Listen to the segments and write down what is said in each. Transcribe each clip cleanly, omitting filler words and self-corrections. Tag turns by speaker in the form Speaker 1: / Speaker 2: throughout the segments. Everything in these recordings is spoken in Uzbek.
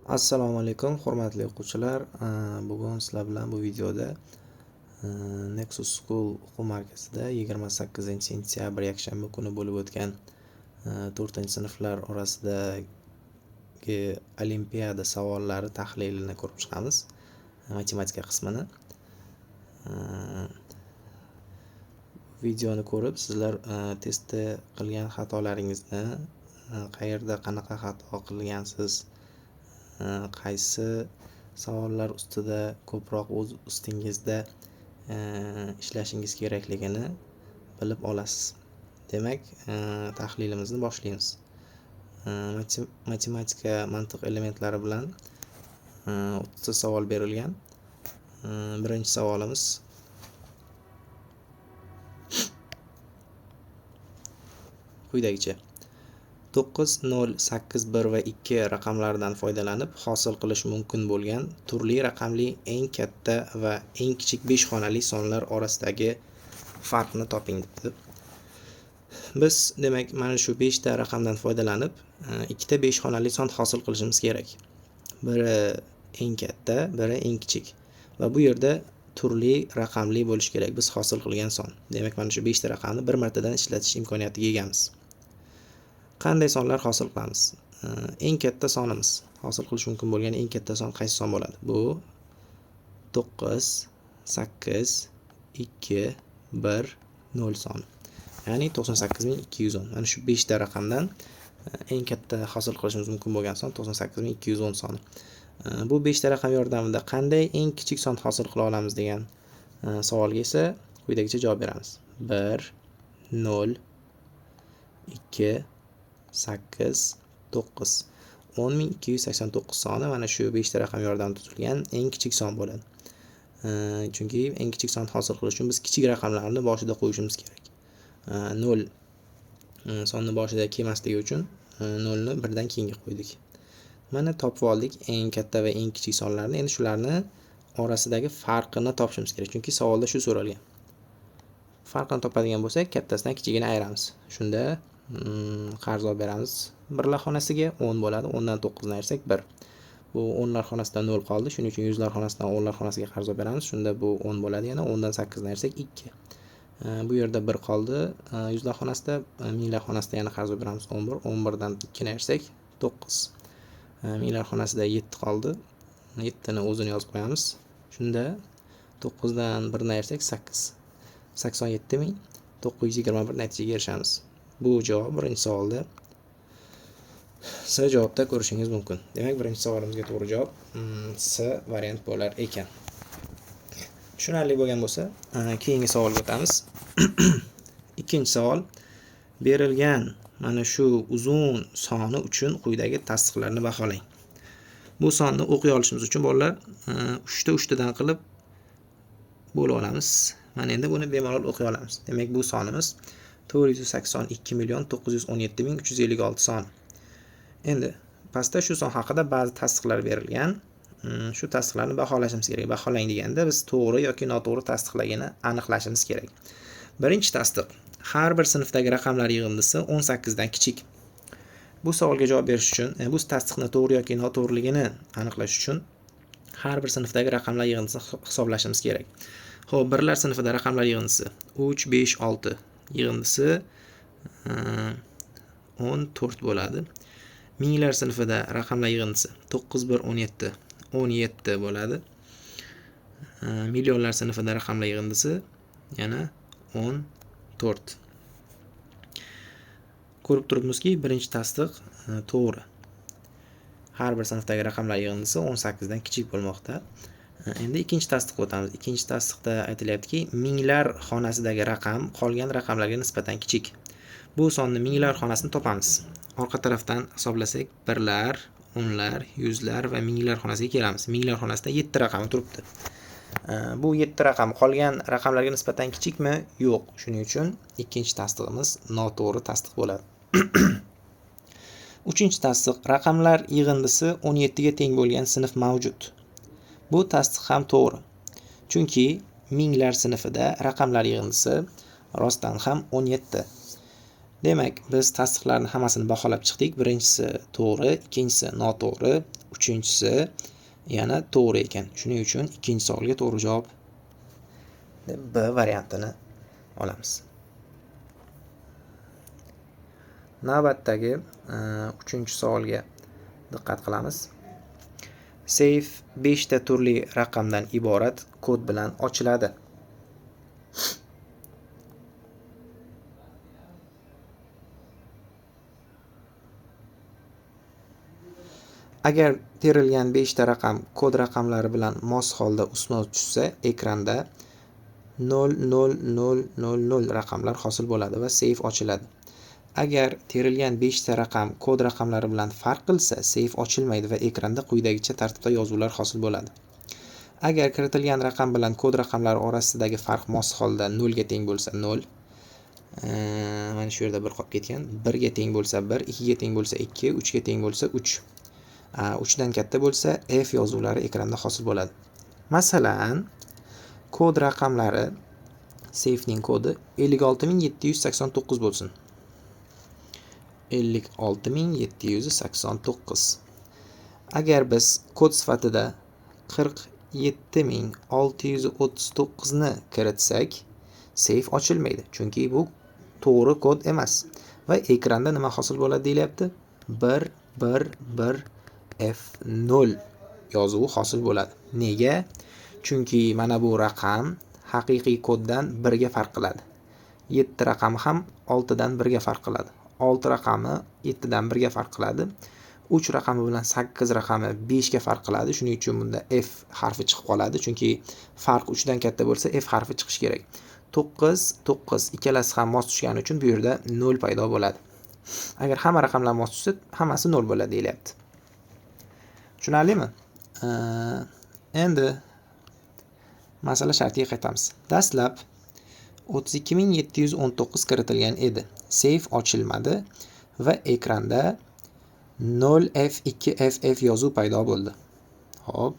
Speaker 1: Assalomu alaykum, hurmatli o'quvchilar. Bugun sizlar bilan bu videoda Nexus School o'quv markazida 28-sentyabr yakshanba kuni bo'lib o'tgan 4-sinflar orasidagi olimpiada savollari tahlilini ko'rib chiqamiz. Matematika qismini. Videoni ko'rib sizlar testda qilgan xatolaringizni, qayerda qanaqa xato qilgansiz, qaysi savollar ustida ko'proq o'z ustingizda ishlashingiz kerakligini bilib olasiz. Demak, tahlilimizni boshlaymiz. Matematika mantiq elementlari bilan 30 savol berilgan. Birinchi savolimiz quyidagicha: 9, 0, 8, 1 va 2 raqamlaridan foydalanib hosil qilish mumkin bo'lgan turli raqamli eng katta va eng kichik 5 xonali sonlar orasidagi farqni toping debdi. Biz demak mana shu 5 ta raqamdan foydalanib ikkita 5 xonali son hosil qilishimiz kerak. Biri eng katta, biri eng kichik va bu yerda turli raqamli bo'lish kerak biz hosil qilgan son. Demak mana shu 5 ta raqamni bir martadan ishlatish imkoniyatiga egamiz. Qanday sonlar hosil qilamiz? Eng katta sonimiz, hosil qilish mumkin bo'lgan eng katta son qaysi son bo'ladi? Bu 9, 8, 2, 1, 0 soni. Ya'ni 98210. Mana shu 5 ta raqamdan eng katta hosil qilishimiz mumkin bo'lgan son 98210 soni. Bu 5 ta raqam yordamida qanday eng kichik son hosil qila olamiz degan savolga esa quyidagicha javob beramiz. 1, 0, 2, 8, 9. 10289 soni mana shu 5 ta raqam yordamida tuzilgan eng kichik son bo'ladi. Chunki eng kichik son hosil qilish uchun biz kichik raqamlarni boshida qo'yishimiz kerak. 0 sonni boshida kelmasligi uchun 0 ni birdan keyinga qo'ydik. Mana topib oldik eng katta va eng kichik sonlarni. Endi shularni orasidagi farqini topishimiz kerak. Chunki savolda shu so'ralgan. Farqini topadigan bo'lsak, kattasidan kichigini ayiramiz. Shunda qarz beramiz. Birlar xonasiga 10 bo'ladi. 10 dan 9 ni ayirsak 1. Bu 10 lar xonasidan 0 qoldi. Shuning uchun 100 lar xonasidan 10 lar xonasiga qarz beramiz. Shunda bu 10 bo'ladi. Yana 10 dan 8 ni ayirsak 2. Bu yerda 1 qoldi. 100 lar xonasida, 1000 lar xonasida yana qarz beramiz 11. 11 dan 2 ni ayirsak 9. 1000 lar xonasida 7 qoldi. 7 ni o'zini yozib qo'yamiz. Shunda 9 dan 1 ni ayirsak 8. 87921 natijaga erishamiz. Bu javob birinchi savolda C javobda ko'rishingiz mumkin. Demak, birinchi savolimizga to'g'ri javob C variant bo'lar ekan. Tushunarli bo'lgan bo'lsa, keyingi savolga o'tamiz. Ikkinchi savol: berilgan mana shu uzun soni uchun quyidagi tasdiqlarni baholang. Bu sonni o'qiy olishimiz uchun bolalar 3 ta 3 tadan qilib bo'lib olamiz. Mana endi buni bemalol o'qiy olamiz. Demak, bu sonimiz 482,917,356 son. Endi pastda shu son haqida ba'zi tasdiqlar berilgan. Shu tasdiqlarni baholashimiz kerak. Baholang deganda biz to'g'ri yoki noto'g'ri tasdiqligini aniqlashimiz kerak. Birinchi tasdiq: har bir sinfdagi raqamlar yig'indisi 18 dan kichik. Bu savolga javob berish uchun, bu tasdiqni to'g'ri yoki noto'g'riligini aniqlash uchun har bir sinfdagi raqamlar yig'indisini hisoblashimiz kerak. Xo'p, birlar sinfida raqamlar yig'indisi 3, 5, 6 yig'indisi 14 bo'ladi. Minglar sinfida raqamlar yig'indisi 9, 1, 17 17 bo'ladi. Millionlar sinfida raqamlar yig'indisi yana 14. Ko'rib turibmizki, birinchi tasdiq to'g'ri. Har bir sinfdagi raqamlar yig'indisi 18 dan kichik bo'lmoqda. Endi ikkinchi tasdiqqa o'tamiz. Ikkinchi tasdiqda aytilyaptiki, minglar xonasidagi raqam qolgan raqamlarga nisbatan kichik. Bu sonni minglar xonasini topamiz. Orqa tarafdan hisoblasak, birlar, o'nlar, yuzlar va minglar xonasiga kelamiz. Minglar xonasida 7 raqami turibdi. Bu 7 raqam qolgan raqamlarga nisbatan kichikmi? Yo'q. Shuning uchun ikkinchi tasdig'imiz noto'g'ri tasdiq bo'ladi. Uchinchi tasdiq: raqamlar yig'indisi 17 ga teng bo'lgan sinf mavjud. Bu tasdiq ham to'g'ri. Chunki minglar sinfida raqamlar yig'indisi rostdan ham 17. Demak, biz tasdiqlarni hammasini baholab chiqdik. Birinchisi to'g'ri, ikkinchisi noto'g'ri, uchinchisi yana to'g'ri ekan. Shuning uchun ikkinchi savolga to'g'ri javob deb B variantini olamiz. Navbatdagi 3-savolga diqqat qilamiz. Seyf 5 ta turli raqamdan iborat kod bilan ochiladi. Agar terilgan 5 ta raqam kod raqamlari bilan mos holda ustma tushsa, ekranda 00000 raqamlar hosil bo'ladi va seyf ochiladi. Agar terilgan 5 ta raqam kod raqamlari bilan farq qilsa, seyf ochilmaydi va ekranda quyidagicha tartibda yozuvlar hosil bo'ladi. Agar kiritilgan raqam bilan kod raqamlari orasidagi farq mos holda 0 ga teng bo'lsa 0, mana shu yerda 1 qolib ketgan, 1 ga teng bo'lsa 1, 2 ga teng bo'lsa 2, 3 ga teng bo'lsa 3. 3 dan katta bo'lsa F yozuvlari ekranda hosil bo'ladi. Masalan, kod raqamlari seyfning kodi 56789 bo'lsin. 56789. Agar biz kod sifatida 47639 ni kiritsak, seyf ochilmaydi, chunki bu to'g'ri kod emas va ekranda nima hosil bo'ladi deyilyapti? 111 F0 yozuvi hosil bo'ladi. Nega? Chunki mana bu raqam haqiqiy koddan 1 ga farq qiladi. 7 raqami ham 6 dan 1 ga farq qiladi. 6 raqami 7 dan 1 ga farq qiladi. 3 raqami bilan 8 raqami 5 ga farq qiladi. Shuning uchun bunda F harfi chiqib qoladi. Chunki farq 3 dan katta bo'lsa F harfi chiqishi kerak. 9 ikkalasi ham mos tushgani uchun bu yerda 0 paydo bo'ladi. Agar hamma raqamlar mos tushsa, hammasi 0 bo'ladi deyilyapti. Tushunarlimi? Endi masala shartiga qaytamiz. Dastlab 32719 kiritilgan edi. Seyf ochilmadi va ekranda 0F2FF yozuv paydo bo'ldi. Xo'p.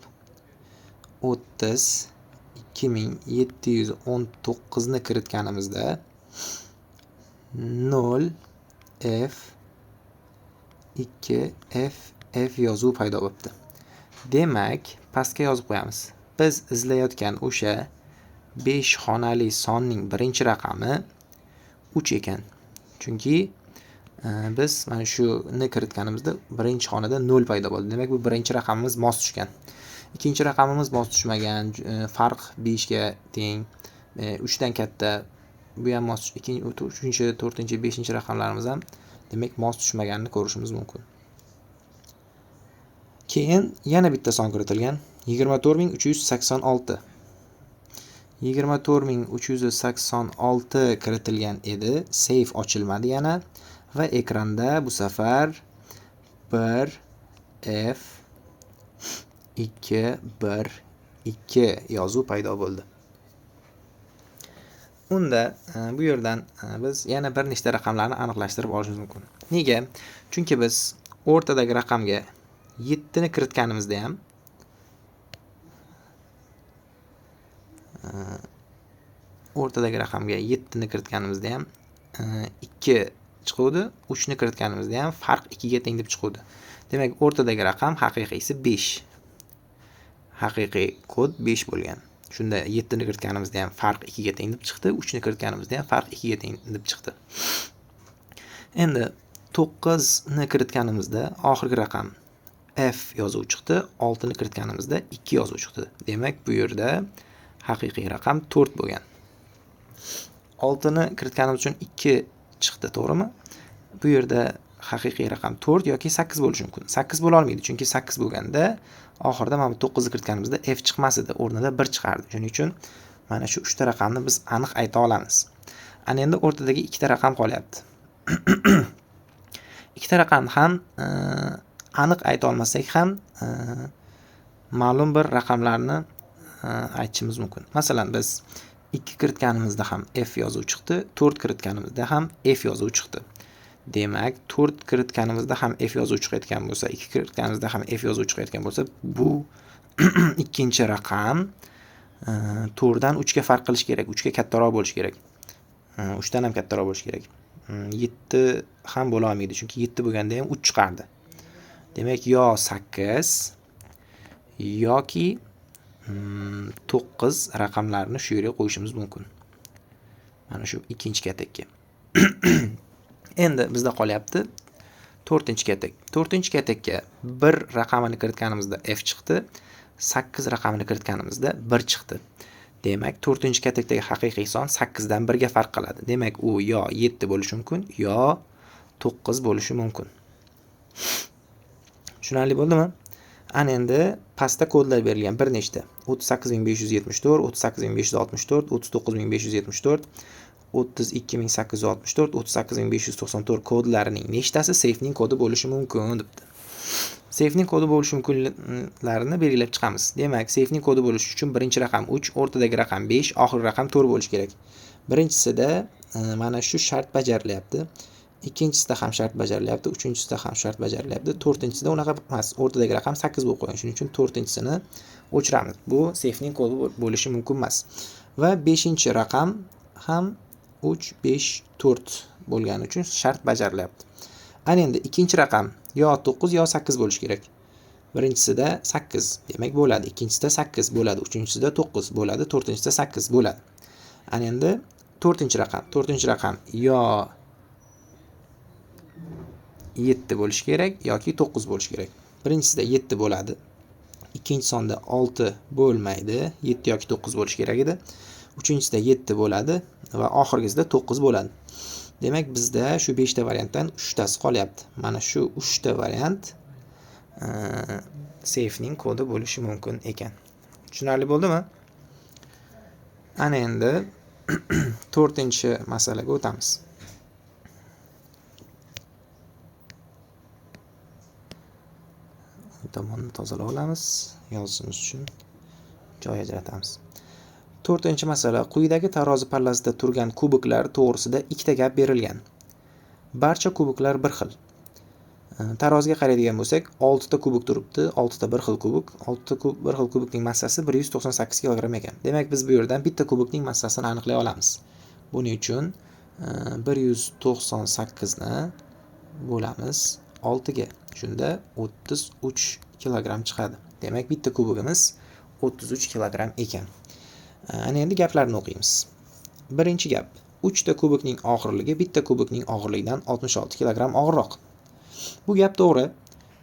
Speaker 1: 32719 ni kiritganimizda 0F2FF yozuv paydo bo'libdi. Demak, pastga yozib qo'yamiz. Biz izlayotgan o'sha 5 xonali sonning birinchi raqami 3 ekan. Chunki biz mana shuni kiritganimizda birinchi xonada 0 paydo bo'ldi. Demak, bu birinchi raqamimiz mos tushgan. Ikkinchi raqamimiz mos tushmagan, farq 5 ga teng, 3 dan katta. Bu ham mos, 3-chi, 4-chi, 5-chi raqamlarimiz ham demak mos tushmaganini ko'rishimiz mumkin. Keyin yana bitta son kiritilgan. 24386. 24386 kiritilgan edi. Seyf ochilmadi yana va ekranda bu safar 1F212 yozuv paydo bo'ldi. Unda bu yerdan biz yana bir nechta raqamlarni aniqlashtirib olishimiz mumkin. Nega? Chunki biz o'rtadagi raqamga 7 ni kiritganimizda ham o'rtadagi raqamga 7 ni kiritganimizda ham 2 chiquvdi, 3 ni kiritganimizda ham farq 2 ga teng deb chiquvdi. Demak, o'rtadagi raqam haqiqiysi 5. Haqiqiy kod 5 bo'lgan. Shunda 7 ni kiritganimizda ham farq 2 ga teng deb chiqdi, 3 ni kiritganimizda ham farq 2 ga teng deb chiqdi. Endi 9 ni kiritganimizda oxirgi raqam F yozuv chiqdi, 6 ni kiritganimizda 2 yozuv chiqdi. Demak, bu yerda haqiqiy raqam 4 bo'lgan. 6 ni kiritganimiz uchun 2 chiqdi, to'g'rimi? Bu yerda haqiqiy raqam 4 yoki 8 bo'lishi mumkin. 8 bo'la olmaydi, chunki 8 bo'lganda oxirida mana bu 9 ni kiritganimizda F chiqmas edi, o'rnida 1 chiqardi. Shuning uchun mana shu 3 ta raqamni biz aniq ayta olamiz. Ana endi o'rtadagi 2 ta raqam qolyapti. 2 ta raqamni ham aniq ayta olmasak ham ma'lum bir raqamlarni aytishimiz mumkin. Masalan, biz 2 kiritganimizda ham F yozuv chiqdi, 4 kiritganimizda ham F yozuv chiqdi. Demak, 4 kiritganimizda ham F yozuv chiqayotgan bo'lsa, 2 kiritganimizda ham F yozuv chiqayotgan bo'lsa, bu ikkinchi raqam 4 dan 3 ga farq qilish kerak, 3 ga kattaroq bo'lishi kerak. 3 dan ham kattaroq bo'lishi kerak. 7 ham bo'la olmaydi, chunki 7 bo'lganda ham 3 chiqardi. Demak, yo 8 yoki 9 raqamlarini shu yerga qo'yishimiz mumkin. Mana shu ikkinchi katakka. Endi bizda qolyapti 4-katak. 4-katakka 1 raqamini kiritganimizda f chiqdi, 8 raqamini kiritganimizda 1 chiqdi. Demak, 4-katakdagi haqiqiy son 8 dan 1 ga farq qiladi. Demak, u yo 7 bo'lishi mumkin, yo 9 bo'lishi mumkin. Tushunarli bo'ldimi? Ana endi pastda kodlar berilgan bir nechta. 38574, 38564, 39574, 32864, 38594 kodlarining nechtasi seyfning kodi bo'lishi mumkin debdi. Seyfning kodi bo'lishi mumkinlarini belgilab chiqamiz. Demak, seyfning kodi bo'lishi uchun birinchi raqam 3, o'rtadagi raqam 5, oxirgi raqam 4 bo'lishi kerak. Birinchisida mana shu shart bajarilyapti. Ikkinchisida ham shart bajarilyapti, uchinchisida ham shart bajarilyapti, to'rtinchisida unaqa emas. O'rtadagi raqam 8 bo'lib qo'ygan. Shuning uchun to'rtinchisini o'chiramiz. Bu seyfning kodi bo'lishi mumkin emas. Va 5-raqam ham 3, 5, 4 bo'lgani uchun shart bajarilyapti. Ana endi ikkinchi raqam yo 9 yo 8 bo'lishi kerak. Birinchisida 8 demak bo'ladi, ikkinchisida 8 bo'ladi, uchinchisida 9 bo'ladi, to'rtinchisida 8 bo'ladi. Ana endi to'rtinchi raqam yo 7 bo'lishi kerak yoki 9 bo'lishi kerak. Birinchisida 7 bo'ladi. Ikkinchi sonda 6 bo'lmaydi, 7 yoki 9 bo'lishi kerak edi. Uchinchisida 7 bo'ladi va oxirgisida 9 bo'ladi. Demak, bizda shu 5 ta variantdan 3 tasi qolyapti. Mana shu 3 ta variant seyfning kodi bo'lishi mumkin ekan. Tushunarli bo'ldimi? Ana endi 4-masalaga o'tamiz. Tomonni tozalab olamiz, yozishimiz uchun joy ajratamiz. 4-masala. Quyidagi tarozi pallasida turgan kubiklar to'g'risida ikkita gap berilgan. Barcha kubiklar bir xil. Taroziga qaraydigan bo'lsak, 6 ta kubik turibdi, 6 ta bir xil kubik. 6 ta bir xil kubikning massasi 198 kg ekan. Demak, biz bu yerdan bitta kubikning massasini aniqlay olamiz. Buning uchun 198 ni bo'lamiz 6 ga. Shunda 33 kg chiqadi. Demak, bitta kubigimiz 33 kg ekan. Ana endi gaplarni o'qiymiz. Birinchi gap. 3 ta kubikning og'irligi bitta kubikning og'irligidan 66 kg og'irroq. Bu gap to'g'ri.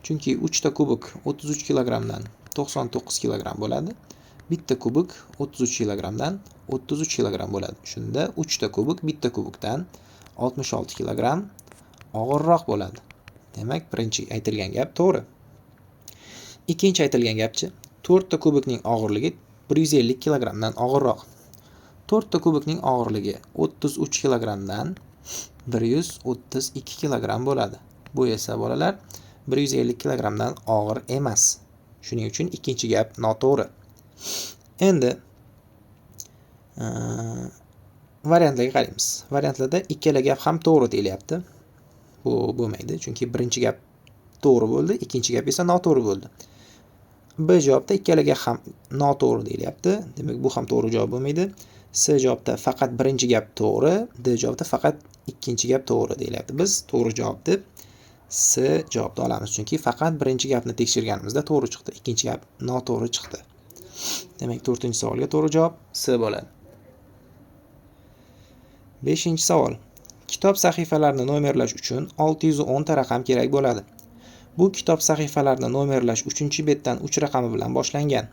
Speaker 1: Chunki 3 ta kubik 33 kg dan 99 kg bo'ladi. Bitta kubik 33 kg dan 33 kg bo'ladi. Shunda 3 ta kubik bitta kubikdan 66 kg og'irroq bo'ladi. Demak, birinchi aytilgan gap to'g'ri. Ikkinchi aytilgan gapchi, 4 ta kubikning og'irligi 150 kg dan og'irroq. 4 ta kubikning og'irligi 33 kg dan 132 kg bo'ladi. Bu esa bolalar 150 kg dan og'ir emas. Shuning uchun ikkinchi gap noto'g'ri. Endi variantlarga qaraymiz. Variantlarda ikkala gap ham to'g'ri deyilyapti. Bu bo'lmaydi, chunki birinchi gap to'g'ri bo'ldi, ikkinchi gap esa noto'g'ri bo'ldi. B javobda ikkalaga ham noto'g'ri deyilyapti. Demak, bu ham to'g'ri javob bo'lmaydi. C javobda faqat birinchi gap to'g'ri, D javobda faqat ikkinchi gap to'g'ri deyilyapti. Biz to'g'ri javob deb C javobni olamiz, chunki faqat birinchi gapni tekshirganimizda to'g'ri chiqdi, ikkinchi gap noto'g'ri chiqdi. Demak, 4-savolga to'g'ri javob C bo'ladi. 5-savol. Kitob sahifalarini nomerlash uchun 610 ta raqam kerak bo'ladi. Bu kitob sahifalarini nomerlash 3-betdan 3 raqami bilan boshlangan.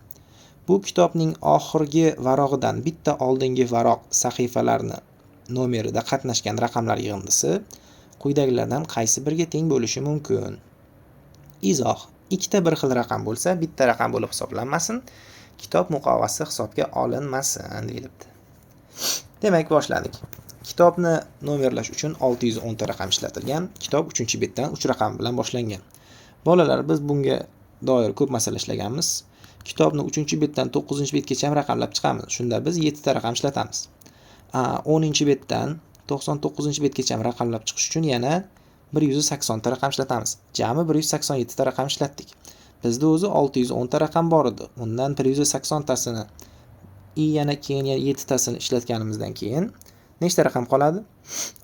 Speaker 1: Bu kitobning oxirgi varog'idan bitta oldingi varoq sahifalarni nomerida qatnashgan raqamlar yig'indisi quyidagilardan qaysi biriga teng bo'lishi mumkin? Izoh: ikkita bir xil raqam bo'lsa, bitta raqam bo'lib hisoblanmasin, kitob muqovasi hisobga olinmasin deyilibdi. Demak, boshladik. Kitobni nomerlash uchun 610 ta raqam ishlatilgan. Kitob 3-betdan 3 raqam bilan boshlangan. Bolalar, biz bunga doir ko'p masala ishlaganmiz. Kitobni 3-betdan 9-betgacha ham raqamlab chiqamiz. Shunda biz 7 ta raqam ishlatamiz. 10-betdan 99-betgacha ham raqamlab chiqish uchun yana 180 ta raqam ishlatamiz. Jami 187 ta raqam ishlatdik. Bizda o'zi 610 ta raqam bor edi. Undan 180 tasini yana keyin 7 tasini ishlatganimizdan keyin nechta raqam qoladi?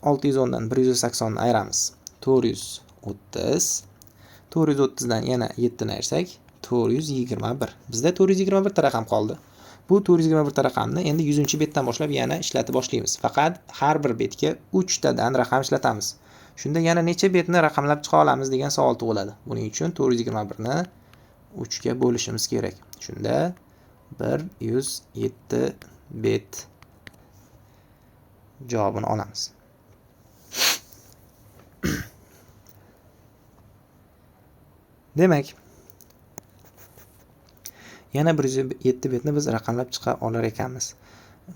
Speaker 1: 610 dan 180 ni ayiramiz. 430. 430 dan yana 7 ni ayirsak 421. Bizda 421 ta raqam qoldi. Bu 421 ta raqamni endi 100-betdan boshlab yana ishlatib boshlaymiz. Faqat har bir betga 3 tadan raqam ishlatamiz. Shunda yana necha betni raqamlab chiqa olamiz degan savol tug'iladi. Buning uchun 421 ni 3 ga bo'lishimiz kerak. Shunda 107 bet javobini olamiz. Demak, yana 107 betni biz raqamlab chiqa olar ekanmiz.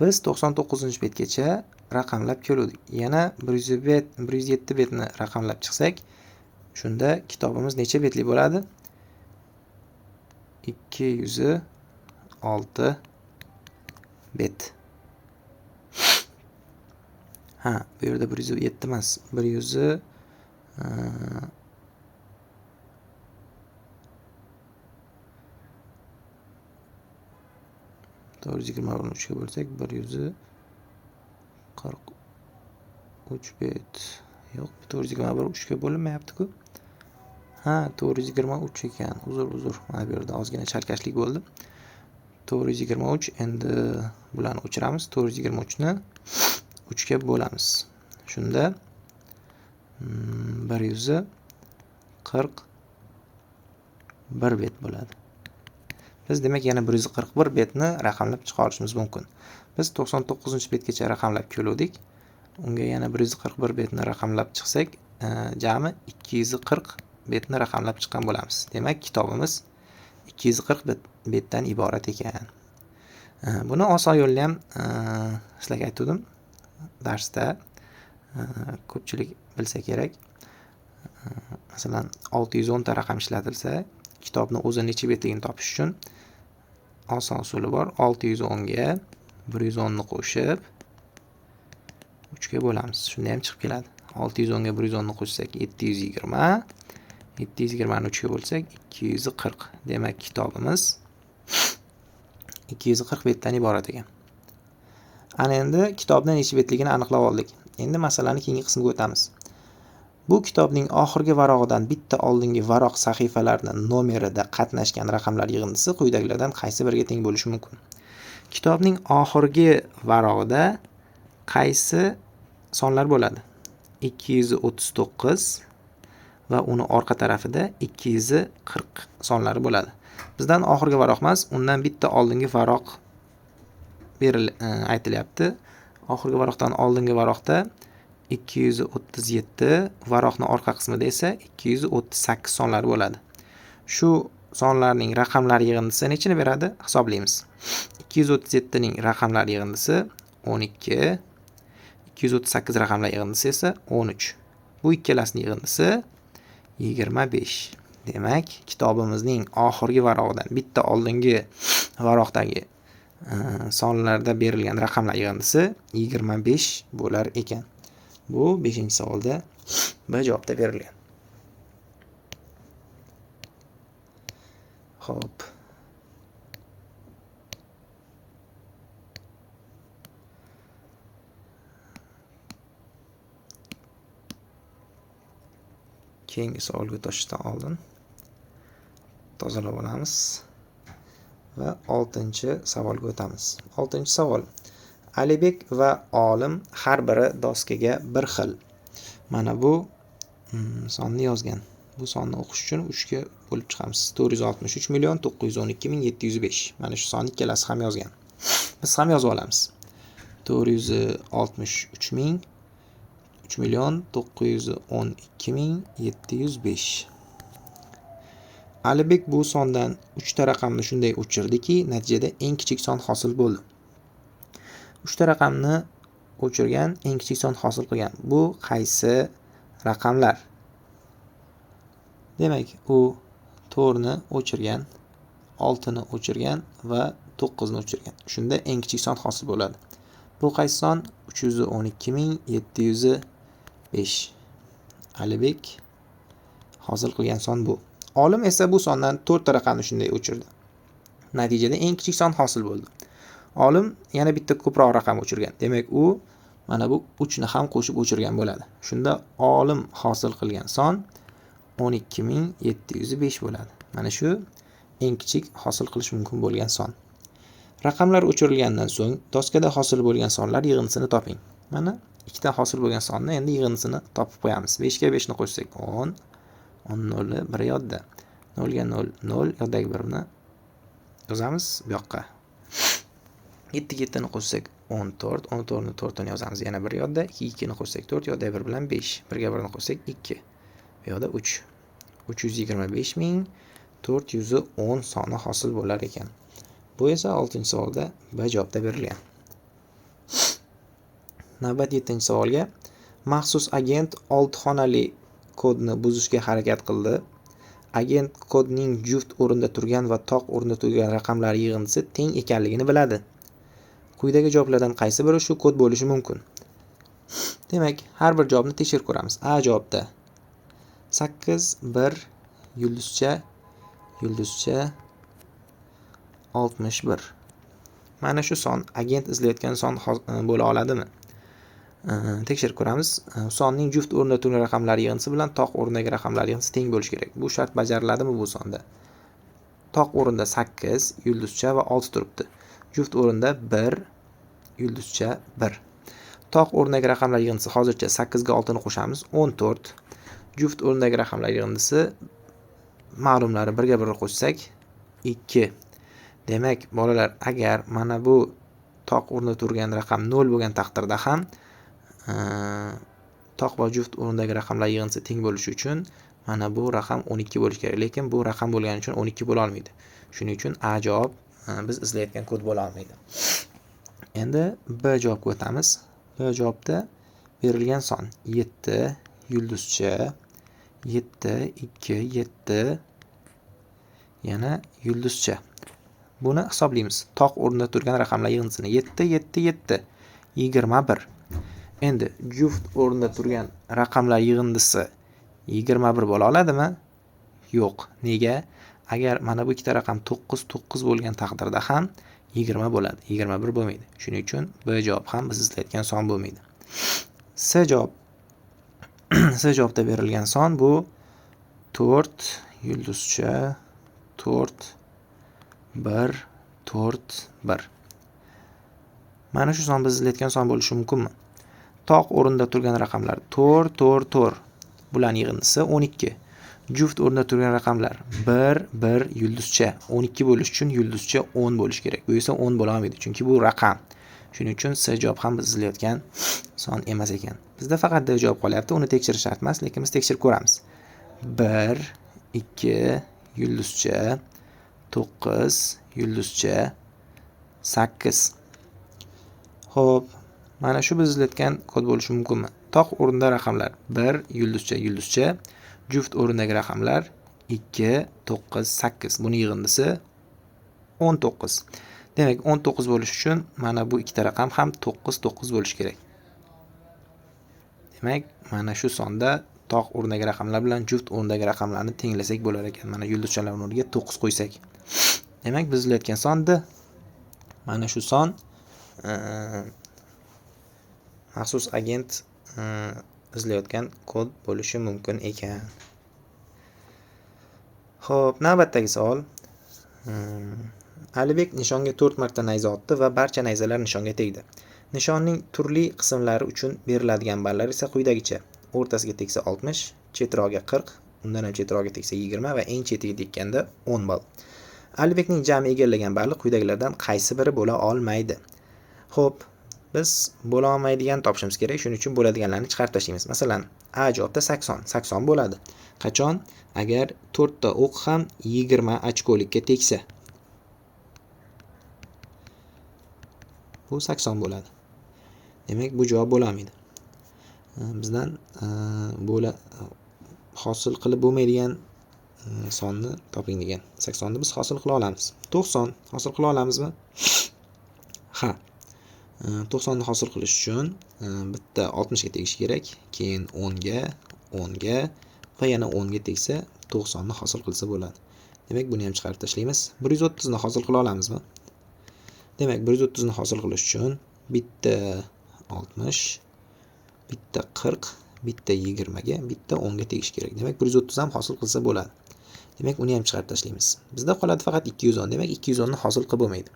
Speaker 1: Biz 99-betgacha raqamlab keldik. Yana 107 betni raqamlab chiqsak, shunda kitobimiz necha betli bo'ladi? 206 bet. Bu yerda 107 emas, 421 3 ga bo'lsak 143 bet. Yo'q, 421 3 ga bo'linmayapti-ku. 423 ekan. Uzr. Mana bu yerda ozgina chalkashlik bo'ldi. 423 endi bularni o'chiramiz. 423 ni 3 ga bo'lamiz. Shunda 141 bet bo'ladi. Biz demak yana 141 betni raqamlab chiqa olishimiz mumkin. Biz 99-betgacha raqamlab keldik. Unga yana 141 betni raqamlab chiqsak, jami 240 betni raqamlab chiqqan bo'lamiz. Demak, kitobimiz 240 betdan iborat ekan. Buni oson yo'lni ham sizlarga aytdim darsda. Ko'pchilik bilsa kerak. Masalan, 610 ta raqam ishlatilsa, kitobni o'zi necha betligini topish uchun oson usuli bor. 610 ga 110 ni qo'shib 3 ga bo'lamiz. Shunda ham chiqib keladi. 610 ga 110 ni qo'shsak 720. 720 ni 3 ga bo'lsak 240. Demak, kitobimiz 240 betdan iborat ekan. Ana endi kitobning necha betligini aniqlab oldik. Endi masalani keyingi qismiga o'tamiz. Bu kitobning oxirgi varog'idan bitta oldingi varoq sahifalarining nomerida qatnashgan raqamlar yig'indisi quyidagilardan qaysi biriga teng bo'lishi mumkin? Kitobning oxirgi varog'ida qaysi sonlar bo'ladi? 239 va uni orqa tarafida 240 sonlari bo'ladi. Bizdan oxirgi varoq emas, undan bitta oldingi varoq aytilyapti. Oxirgi varoqdan oldingi varoqda 237, varoqning orqa qismida esa 238 sonlar bo'ladi. Shu sonlarning raqamlar yig'indisi nechini beradi? Hisoblaymiz. 237 ning raqamlar yig'indisi 12, 238 raqamlar yig'indisi esa 13. Bu ikkalasining yig'indisi 25. Demak, kitobimizning oxirgi varog'idan bitta oldingi varoqdagi sonlarda berilgan raqamlar yig'indisi 25 bo'lar ekan. Bu 5-savolda B javobda berilgan. Xo'p. Keyingi savolga o'tishdan oldin tozalab olamiz va 6-savolga o'tamiz. 6-savol. Alibek va Olim har biri doskaga bir xil. Mana bu sonni yozgan. Bu sonni o'qish uchun 3 ga bo'lib chiqamiz. 463,912,705. Mana shu son ikkalasi ham yozgan. Biz ham yozib olamiz. 3,912,705. Alibek bu sondan 3 ta raqamni shunday o'chirdiki, natijada eng kichik son hosil bo'ldi. 3 ta raqamni o'chirgan, eng kichik son hosil qilgan. Bu qaysi raqamlar? Demak, u 4 ni o'chirgan, 6 ni o'chirgan va 9 ni o'chirgan. Shunda eng kichik son hosil bo'ladi. Bu qaysi son? 312,705. Alibek hosil qilgan son bu. Olim esa bu sondan 4 ta raqamni shunday o'chirdi. Natijada eng kichik son hosil bo'ldi. Olim yana bitta ko'proq raqam o'chirgan. Demak, u mana bu 3 ni ham qo'shib o'chirgan bo'ladi. Shunda olim hosil qilgan son 12705 bo'ladi. Mana shu eng kichik hosil qilish mumkin bo'lgan son. Raqamlar o'chirilgandan so'ng doskada hosil bo'lgan sonlar yig'indisini toping. Mana ikkita hosil bo'lgan sonni endi yig'indisini topib qo'yamiz. 5 ga 5 ni qo'shsak 10, 10 0 1 yodda. 0 ga 0 0 yoddagi 1 ni yozamiz bu yoqqa. 7 ga 7 ni qo'shsak 14, 14 ni 4 ni yozamiz yana 1 yodda. 2 2 ni qo'shsak 4 yoddagi 1 bilan 5. 1 ga 1 ni qo'shsak 2. Bu yoqda 3. 325.410 soni hosil bo'lar ekan. Bu esa 6-savolda B javobda berilgan. Navbat 7-savolga. Maxsus agent 6 xonali kodni buzishga harakat qildi. Agent kodning juft o'rinda turgan va toq o'rinda turgan raqamlar yig'indisi teng ekanligini biladi. Quyidagi javoblardan qaysi biri shu kod bo'lishi mumkin? Demak, har bir javobni tekshirib ko'ramiz. A javobda 8 1 yulduzcha 61. Mana shu son agent izlayotgan son bo'la oladimi? Tekshirib ko'ramiz. Sonning juft o'rinda turgan raqamlar yig'indisi bilan toq o'rindagi raqamlar yig'indisi teng bo'lishi kerak. Bu shart bajariladimi bu sonda? Toq o'rinda 8 yulduzcha va 6 turibdi. Juft o'rinda 1 yulduzcha 1. Toq o'rnidagi raqamlar yig'indisi hozircha 8 ga 6 ni qo'shamiz 14. Juft o'rnidagi raqamlar yig'indisi ma'lumlari 1 ga 1 qo'shsak 2. Demak, bolalar, agar mana bu toq o'rnida turgan raqam 0 bo'lgan taqdirda ham toq va juft o'rnidagi raqamlar yig'indisi teng bo'lishi uchun mana bu raqam 12 bo'lishi kerak. Lekin bu raqam bo'lgani uchun 12 bo'la olmaydi. Shuning uchun A javob biz izlayotgan kod bo'la olmaydi. Endi B javobga o'tamiz. B javobda berilgan son 7 yulduzcha 7 2 7 yana yulduzcha. Buni hisoblaymiz. Toq o'rnida turgan raqamlar yig'indisini 7 7 7 21. Endi juft o'rnida turgan raqamlar yig'indisi 21 bo'la oladimi? Yo'q. Nega? Agar mana bu ikkita raqam 9 9 bo'lgan taqdirda ham 20 bo'ladi. 21 bo'lmaydi. Shuning uchun B javob ham biz izlayotgan son bo'lmaydi. C javob. C javobda berilgan son bu 4 yulduzcha 4 1 4 1. Mana shu son biz izlayotgan son bo'lishi mumkinmi? Toq o'rinda turgan raqamlar 4 4 4 bulan yig'indisi 12. Juft o'rnida turgan raqamlar 1 1 yulduzcha 12 bo'lish uchun yulduzcha 10 bo'lish kerak. Bu esa 10 bo'la olmaydi, chunki bu raqam. Shuning uchun C javob ham biz izlayotgan son emas ekan. Bizda faqat D javob qolyapti. Uni tekshirish shart emas, lekin biz tekshirib ko'ramiz. 1 2 yulduzcha 9 yulduzcha 8. Xo'p, mana shu biz izlayotgan kod bo'lishi mumkinmi? Toq o'rinda raqamlar 1 yulduzcha yulduzcha, juft o'rindagi raqamlar 2 9 8. Buni yig'indisi 19. Demak, 19 bo'lish uchun mana bu ikkita raqam ham 9 9 bo'lishi kerak. Demak, mana shu sonda toq o'rnidagi raqamlar bilan juft o'rnidagi raqamlarni tenglasak bo'lar ekan. Mana yulduzchalar o'rniga 9 qo'ysak. Demak, biz izlayotgan son D. Mana shu son maxsus agent izlayotgan kod bo'lishi mumkin ekan. Xo'p, navbatdagi savol. Alibek nishonga 4 marta nayza otdi va barcha nayzalar nishonga tegdi. Nishonning turli qismlari uchun beriladigan ballar esa quyidagicha. O'rtasiga tegsa 60, chetrog'iga 40, undan ham chetrog'iga tegsa 20 va eng chetiga tekkanda 10 ball. Alibekning jami egallagan balli quyidagilardan qaysi biri bo'la olmaydi? Xo'p, biz bo'la olmaydigan topishimiz kerak. Shuning uchun bo'ladiganlarni chiqarib tashlaymiz. Masalan, A javobda 80. 80 bo'ladi. Qachon? Agar 4 ta o'q ham 20 ochkolikka tegsa. Bu 80 bo'ladi. Demak, bu javob bo'la olmaydi. Bizdan hosil qilib bo'lmaydigan sonni toping degan. 80 ni biz hosil qila olamiz. 90 hosil qila olamizmi? Ha. 90 ni hosil qilish uchun bitta 60 ga tegishi kerak, keyin 10 ga va yana 10 ga tegsa 90 ni hosil qilsa bo'ladi. Demak, buni ham chiqarib tashlaymiz. 130 ni hosil qila olamizmi? Demak, 130 ni hosil qilish uchun bitta 60, bitta 40 bitta 20 ga, bitta 10 ga tegishi kerak. Demak, 130 ham hosil qilsa bo'ladi. Demak, uni ham chiqarib tashlaymiz. Bizda qoladi faqat 210. Demak, 210 ni hosil qilib bo'lmaydi.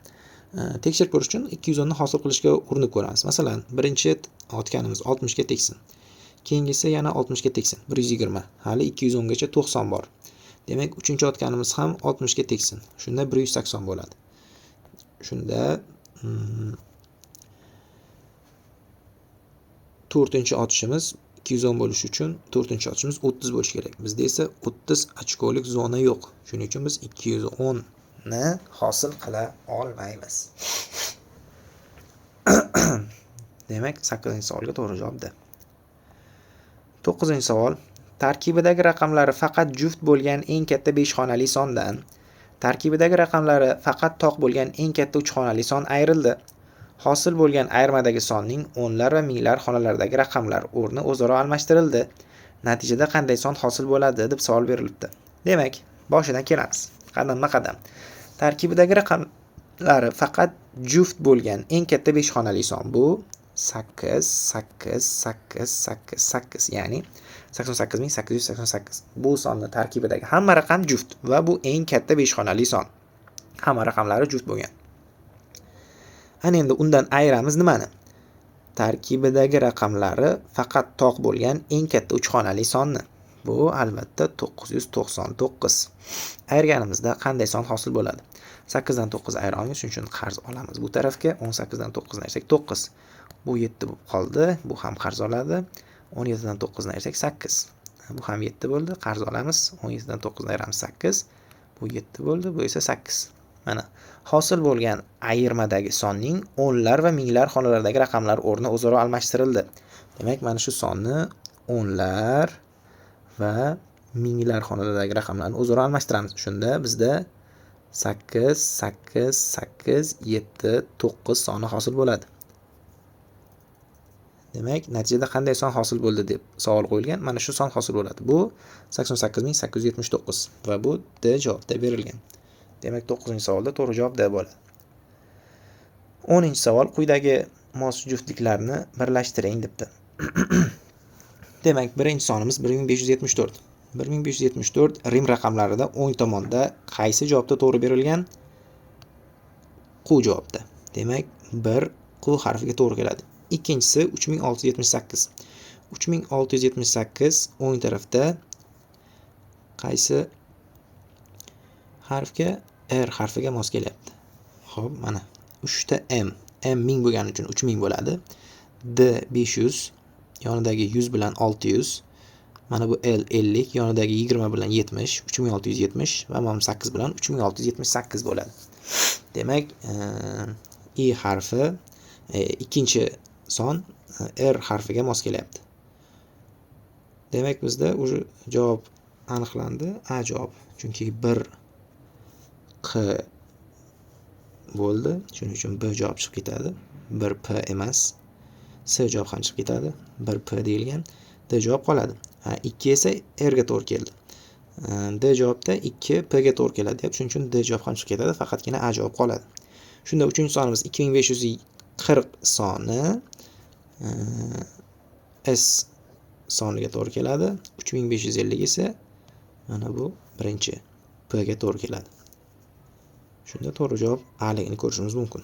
Speaker 1: Tekshirib ko'rish uchun 210 ni hosil qilishga urinib ko'ramiz. Masalan, birinchi otganimiz 60 ga tegsin. Keyingisi yana 60 ga tegsin. 120. Hali 210 gacha 90 bor. Demak, uchinchi otganimiz ham 60 ga tegsin. Shunda 180 bo'ladi. Shunda 4-chi otishimiz 210 bo'lishi uchun 4-chi otishimiz 30 bo'lishi kerak. Bizda esa 30 ochkolik zona yo'q. Shuning uchun biz 210 ni hosil qila olmaymiz. Demak, 8-savolga to'g'ri javob D. 9-savol. Tarkibidagi raqamlari faqat juft bo'lgan eng katta 5 xonali sondan tarkibidagi raqamlari faqat toq bo'lgan eng katta 3 xonali son ayrildi. Hosil bo'lgan ayirmadagi sonning o'nlar va minglar xonalaridagi raqamlar o'rni o'zaro almashtirildi. Natijada qanday son hosil bo'ladi deb savol berilibdi. Demak, boshidan kelamiz. Qadamma-qadam. Tarkibidagi raqamlari faqat juft bo'lgan eng katta 5 xonali son bu 8, 8, 8, 8, 8, ya'ni 88888. Bu sonning tarkibidagi hamma raqam juft va bu eng katta 5 xonali son. Hamma raqamlari juft bo'lgan. Ana endi undan ayiramiz nimani? Tarkibidagi raqamlari faqat toq bo'lgan eng katta 3 xonali sonni. Bu albatta 999. Ayirganimizda qanday son hosil bo'ladi? 8 dan 9 ayira olmaymiz, shuning uchun qarz olamiz bu tarafga. 18 dan 9 ni ayirsak 9. Bu 7 bo'lib qoldi. Bu ham qarz oladi. 17 dan 9 ni ayirsak 8. Bu ham 7 bo'ldi. Qarz olamiz. 17 dan 9 ni ayiramiz 8. Bu 7 bo'ldi. Bu esa 8. Mana hosil bo'lgan ayirmadagi sonning o'nlar va minglar xonalaridagi raqamlar o'rni o'zaro almashtirildi. Demak, mana shu sonni o'nlar va minglar xonalaridagi raqamlarni o'zaro almashtiramiz. Shunda bizda 8, 8, 8, 7, 9 soni hosil bo'ladi. Demak, natijada qanday son hosil bo'ldi deb savol qo'yilgan. Mana shu son hosil bo'ladi. Bu 88879 va bu D javobda berilgan. Demak, 9-savolda to'g'ri javob D bo'ladi. 10-savol quyidagi mos juftliklarni birlashtiring debdi. Demak, birinchi sonimiz 1574. 1574 rim raqamlarida o'ng tomonda qaysi javobda to'g'ri berilgan? Q javobda. Demak, 1 Q harfiga to'g'ri keladi. Ikkinchisi 3678. 3678 o'ng tarafda qaysi harfga? R harfiga mos kelyapti. Xo'p, mana 3 ta M. M 1000 bo'lgani uchun 3000 bo'ladi. D 500, yonidagi 100 bilan 600. Mana bu L 50, yonidagi 20 bilan 70, 3670 va mana 8 bilan 3678 bo'ladi. Demak, I harfi ikkinchi son R harfiga mos kelyapti. Demak, bizda o'sha javob aniqlandi. A javob. Chunki 1 Q bo'ldi. Shuning uchun B javob chiqib ketadi. 1 P emas. C javob ham chiqib ketadi. 1 P deyilgan. D javob qoladi. 2 esa R ga to'g'ri keldi. D javobda 2 P ga to'g'ri keladi. Shuning uchun D javob ham chiqib ketadi. Faqatgina A javob qoladi. Shunda 3-sonimiz 2540 soni S soniga to'g'ri keladi. 3550 esa mana bu birinchi P ga to'g'ri keladi. Shunda to'g'ri javob A ligini ko'rishimiz mumkin.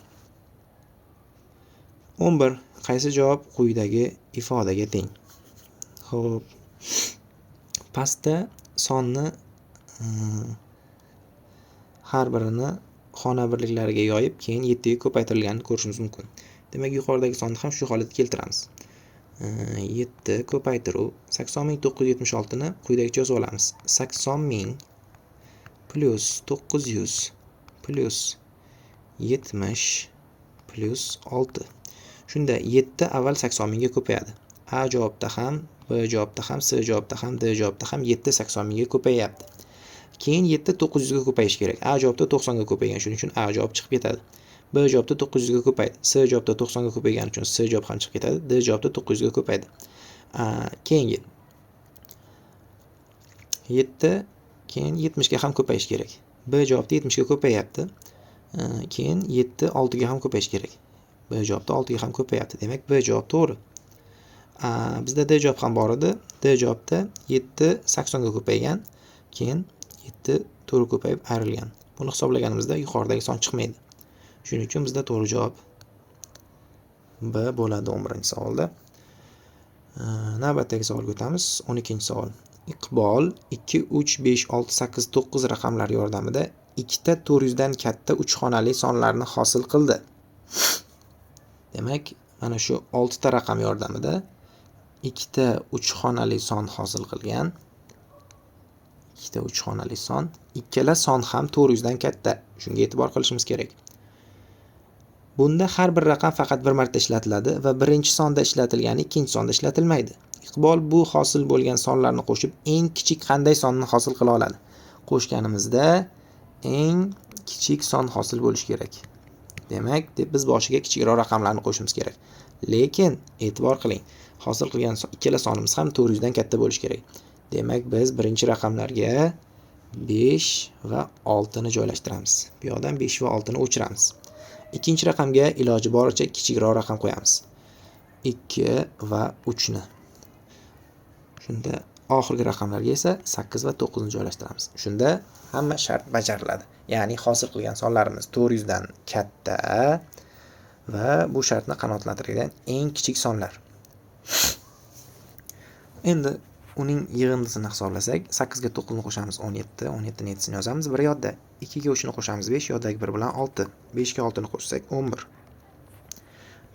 Speaker 1: 11. Qaysi javob quyidagi ifodaga teng? Xo'p. Pastda sonni har birini xona birliklariga yoyib, keyin 7 ga ko'paytirilganini ko'rishimiz mumkin. Demak, yuqoridagi sonni ham shu holatda keltiramiz. 7 ko'paytiruv 80976 ni quyidagicha yozib olamiz. 80000 plus 900 plus 70 plus 6. Shunda 7 avval 80000 ga ko'payadi. A javobda ham, B javobda ham, C javobda ham, D javobda ham 7 80000 ga ko'payapti. Keyin 7 900 ga ko'payishi kerak. A javobda 90 ga ko'paygan, shuning uchun A javob chiqib ketadi. B javobda 900 ga ko'paydi. C javobda 90 ga ko'paygani uchun C javob ham chiqib ketadi. D javobda 900 ga ko'paydi. Keyingi 7 keyin 70 ga ham ko'payishi kerak. B javobda 70 ga ko'payapti. Keyin 7 6 ga ham ko'payishi kerak. B javobda 6 ga ham ko'payapti. Demak, B javob to'g'ri. bizda D javob ham bor edi. D javobda 7 80 ga ko'paygan, keyin 7 4 ga ko'payib ayrilgan. Buni hisoblaganimizda yuqoridagi son chiqmaydi. Shuning uchun bizda to'g'ri javob B bo'ladi 11-savolda. Navbatdagi savolga o'tamiz. 12-savol. Iqbol 2, 3, 5, 6, 8, 9 raqamlar yordamida ikkita 400 dan katta 3 xonali sonlarni hosil qildi. Demak, mana shu 6 ta raqam yordamida ikkita 3 xonali son hosil qilgan. Ikkita 3 xonali son, ikkala son ham 400 dan katta. Shunga e'tibor qilishimiz kerak. Bunda har bir raqam faqat bir marta ishlatiladi va birinchi sonda ishlatilgani ikkinchi sonda ishlatilmaydi. Iqbol bu hosil bo'lgan sonlarni qo'shib eng kichik qanday sonni hosil qila oladi? Qo'shganimizda eng kichik son hosil bo'lishi kerak. Demak, biz boshiga kichikroq raqamlarni qo'shimiz kerak. Lekin e'tibor qiling, hosil qilgan ikkala sonimiz ham 400 dan katta bo'lishi kerak. Demak, biz birinchi raqamlarga 5 va 6 ni joylashtiramiz. Bu yoqdan 5 va 6 ni o'chiramiz. Ikkinchi raqamga iloji boricha kichikroq raqam qo'yamiz. 2 va 3 ni. Shunda oxirgi raqamlarga esa 8 va 9 ni joylashtiramiz. Shunda hamma shart bajariladi. Ya'ni hosil qilgan sonlarimiz 400 dan katta va bu shartni qanoatlantiradigan eng kichik sonlar. Endi uning yig'indisini hisoblasak, 8 ga 9 ni qo'shamiz 17, 17 ni 7 ni yozamiz. Bir yodda 2 ga 3 ni qo'shamiz 5, yoddagi 1 bilan 6. 5 ga 6 ni qo'shsak 11.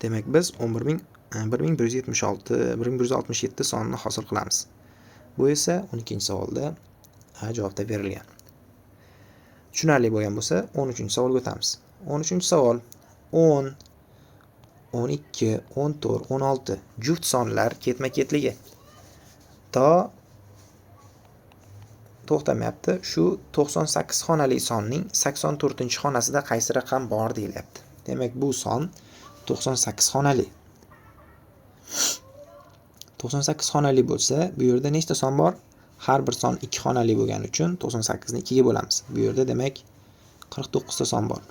Speaker 1: Demak, biz 1176, 1167 sonni hosil qilamiz. Bu esa 12-savolda A javobda berilgan. Tushunarli bo'lgan bo'lsa, 13-savolga o'tamiz. 13-savol 10, 12, 14, 16 juft sonlar ketma-ketligi. To'xtamayapti. Shu 98 xonali sonning 84-xonasida qaysi raqam bor deyilyapti. Demak, bu son 98 xonali. 98 xonali bo'lsa, bu yerda nechta son bor? Har bir son 2 xonali bo'lgani uchun 98 ni 2 ga bo'lamiz. Bu yerda demak 49 ta son bor.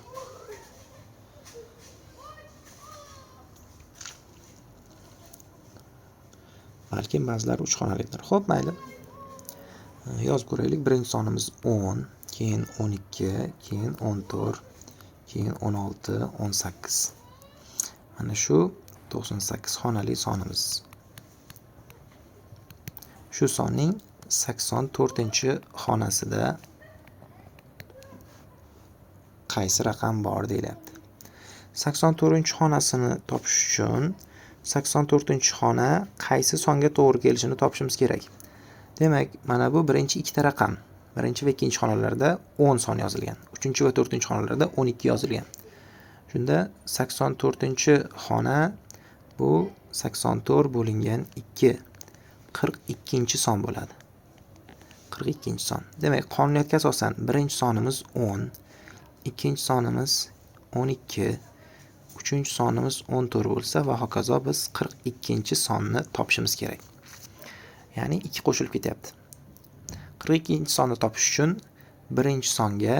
Speaker 1: Balki ba'zilar 3 xonalidir. Xo'p, mayli. Yozib ko'raylik. Birinchi sonimiz 10, keyin 12, keyin 14, keyin 16, 18. Mana shu 98 xonali sonimiz. Shu sonning 84-xonasida qaysi raqam bor deyilyapti. 84-xonasini topish uchun 84-xona qaysi songa to'g'ri kelishini topishimiz kerak. Demak, mana bu birinchi ikkita raqam. Birinchi va ikkinchi xonalarda 10 son yozilgan. 3-chi va 4-chi xonalarda 12 yozilgan. Shunda 84-xona bu 84 bo'lingan 2. 42-chi son bo'ladi. 42-chi son. Demak, qonuniyatga asosan birinchi sonimiz 10, ikkinchi sonimiz 12, uchinchi sonimiz 14 bo'lsa va hokazo biz 42-chi sonni topishimiz kerak. Ya'ni 2 qo'shilib ketyapti. 42-chi sonni topish uchun birinchi songa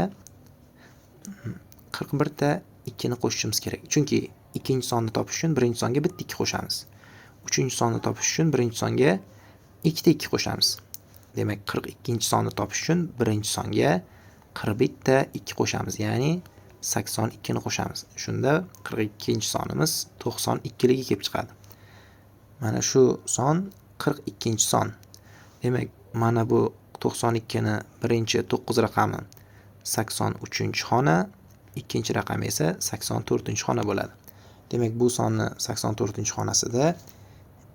Speaker 1: 41 ta 2 ni qo'shishimiz kerak. Chunki ikkinchi sonni topish uchun birinchi songa bitta 2 qo'shamiz. Uchinchi sonni topish uchun birinchi songa 2 ta 2 qo'shamiz. Demak, 42-chi sonni topish uchun birinchi songa 41 ta 2 qo'shamiz. Ya'ni 82 ni qo'shamiz. Shunda 42-chi sonimiz 92ligi kelib chiqadi. Mana shu son 42-chi son. Demak, mana bu 92 ni birinchi 9 raqami 83-xona, ikkinchi raqami esa 84-xona bo'ladi. Demak, bu sonni 84-xonasida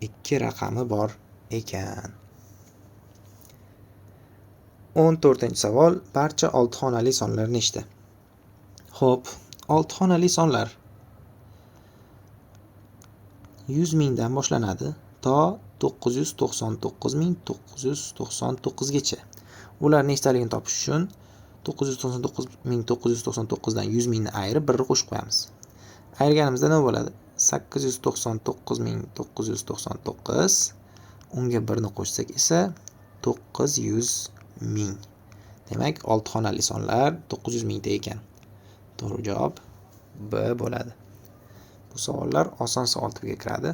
Speaker 1: 2 raqami bor ekan. 14-savol. Barcha 6 xonali sonlar nechta? Xo'p, 6 xonali sonlar 100 mingdan boshlanadi to 999.999 gacha. Ular nechtaligini topish uchun 999.999 dan 100 mingni ayirib 1 qo'shib qo'yamiz. Ayirganimizda nima bo'ladi? 899.999. Unga 1 ni qo'shsak esa 900 ming. Demak, 6 xonali sonlar 900 mingda ekan. To'g'ri javob B bo'ladi. Bu savollar oson savol tipiga kiradi.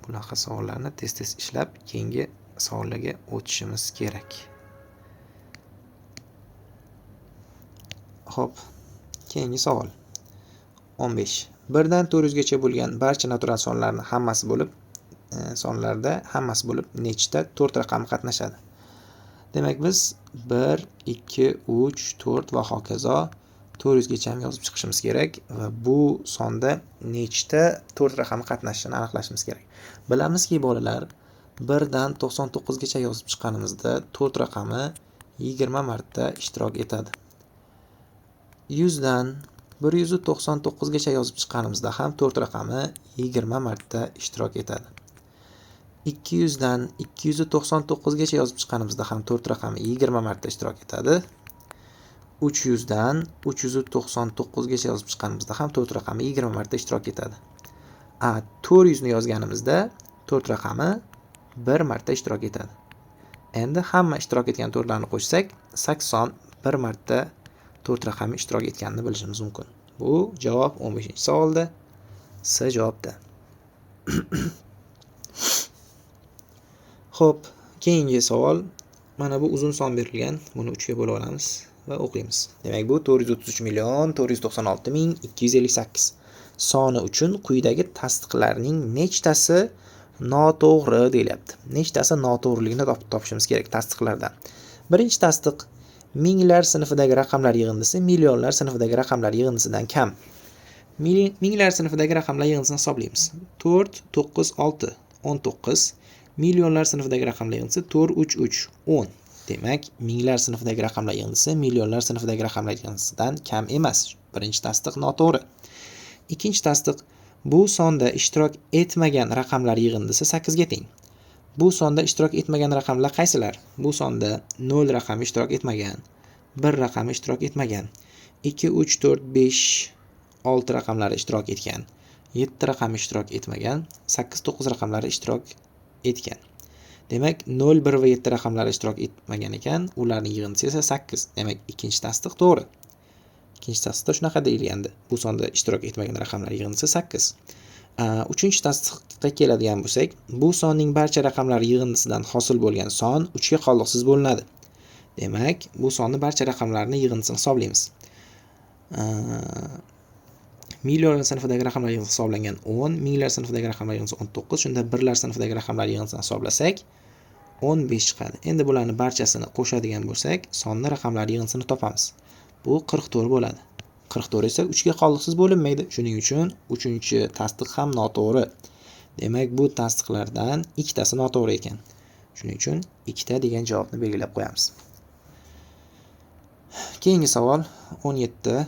Speaker 1: Bunaqa savollarni tez-tez ishlab, keyingi savollarga o'tishimiz kerak. Xo'p, keyingi savol. 15. 1 dan 400 gacha bo'lgan barcha natural sonlarni hammasi bo'lib, sonlarda hammasi bo'lib nechta 4 raqami qatnashadi? Demak, biz 1, 2, 3, 4 va hokazo 400 gacha ham yozib chiqishimiz kerak va bu sonda nechta 4 raqami qatnashini aniqlashimiz kerak. Bilamizki, bolalar, 1 dan 99 gacha yozib chiqqanimizda 4 raqami 20 marta ishtirok etadi. 100 dan 199 gacha yozib chiqqanimizda ham 4 raqami 20 marta ishtirok etadi. 200 dan 299 gacha yozib chiqqanimizda ham 4 raqami 20 marta ishtirok etadi. 300 dan 399 gacha yozib chiqqanimizda ham 4 raqami 20 marta ishtirok etadi. 400 ni yozganimizda 4 raqami 1 marta ishtirok etadi. Endi hamma ishtirok etgan 4 larni qo'shsak, 81 marta 4 raqami ishtirok etganini bilishimiz mumkin. Bu javob 15-savolda, C javobda. Xo'p, keyingi savol. Mana bu uzun son berilgan. Buni 3 ga bo'lib olamiz va o'qiymiz. Demak, bu 433.496.258 soni uchun quyidagi tasdiqlarning nechtasi noto'g'ri deyilyapti. Nechtasi noto'g'riligini topishimiz kerak tasdiqlardan. Birinchi tasdiq: minglar sinfidagi raqamlar yig'indisi millionlar sinfidagi raqamlar yig'indisidan kam. Minglar sinfidagi raqamlar yig'indisini hisoblaymiz. 4, 9, 6, 19. Millionlar sinfidagi raqamlar yig'indisi 4, 3, 3, 10. Demak, minglar sinfidagi raqamlar yig'indisi millionlar sinfidagi raqamlar yig'indisidan kam emas. Birinchi tasdiq noto'g'ri. Ikkinchi tasdiq: bu sonda ishtirok etmagan raqamlar yig'indisi 8 ga teng. Bu sonda ishtirok etmagan raqamlar qaysilar? Bu sonda 0 raqami ishtirok etmagan, 1 raqami ishtirok etmagan, 2, 3, 4, 5, 6 raqamlari ishtirok etgan, 7 raqami ishtirok etmagan, 8, 9 raqamlari ishtirok etgan. Demak, 0, 1 va 7 raqamlari ishtirok etmagan ekan, ularning yig'indisi esa 8. Demak, ikkinchi tasdiq to'g'ri. Ikkinchi tasdiqda shunaqa deyilgandi. Bu sonda ishtirok etmagan raqamlar yig'indisi 8. Uchinchi tasdiqqa keladigan bo'lsak, bu sonning barcha raqamlar yig'indisidan hosil bo'lgan son 3 ga qoldiqsiz bo'linadi. Demak, bu sonni barcha raqamlarning yig'indisini hisoblaymiz. Millionlar sinfidagi raqamlar yig'indisi hisoblangan 10, minglar sinfidagi raqamlar yig'indisi 19, shunda birlar sinfidagi raqamlar yig'indisini hisoblasak 15 chiqadi. Endi bularni barchasini qo'shadigan bo'lsak, sonni raqamlar yig'indisini topamiz. Bu 44 bo'ladi. 44 esa 3 ga qoldiqsiz bo'linmaydi. Shuning uchun 3-chi tasdiq ham noto'g'ri. Demak, bu tasdiqlardan ikkitasi noto'g'ri ekan. Shuning uchun 2 ta degan javobni belgilab qo'yamiz. Keyingi savol 17.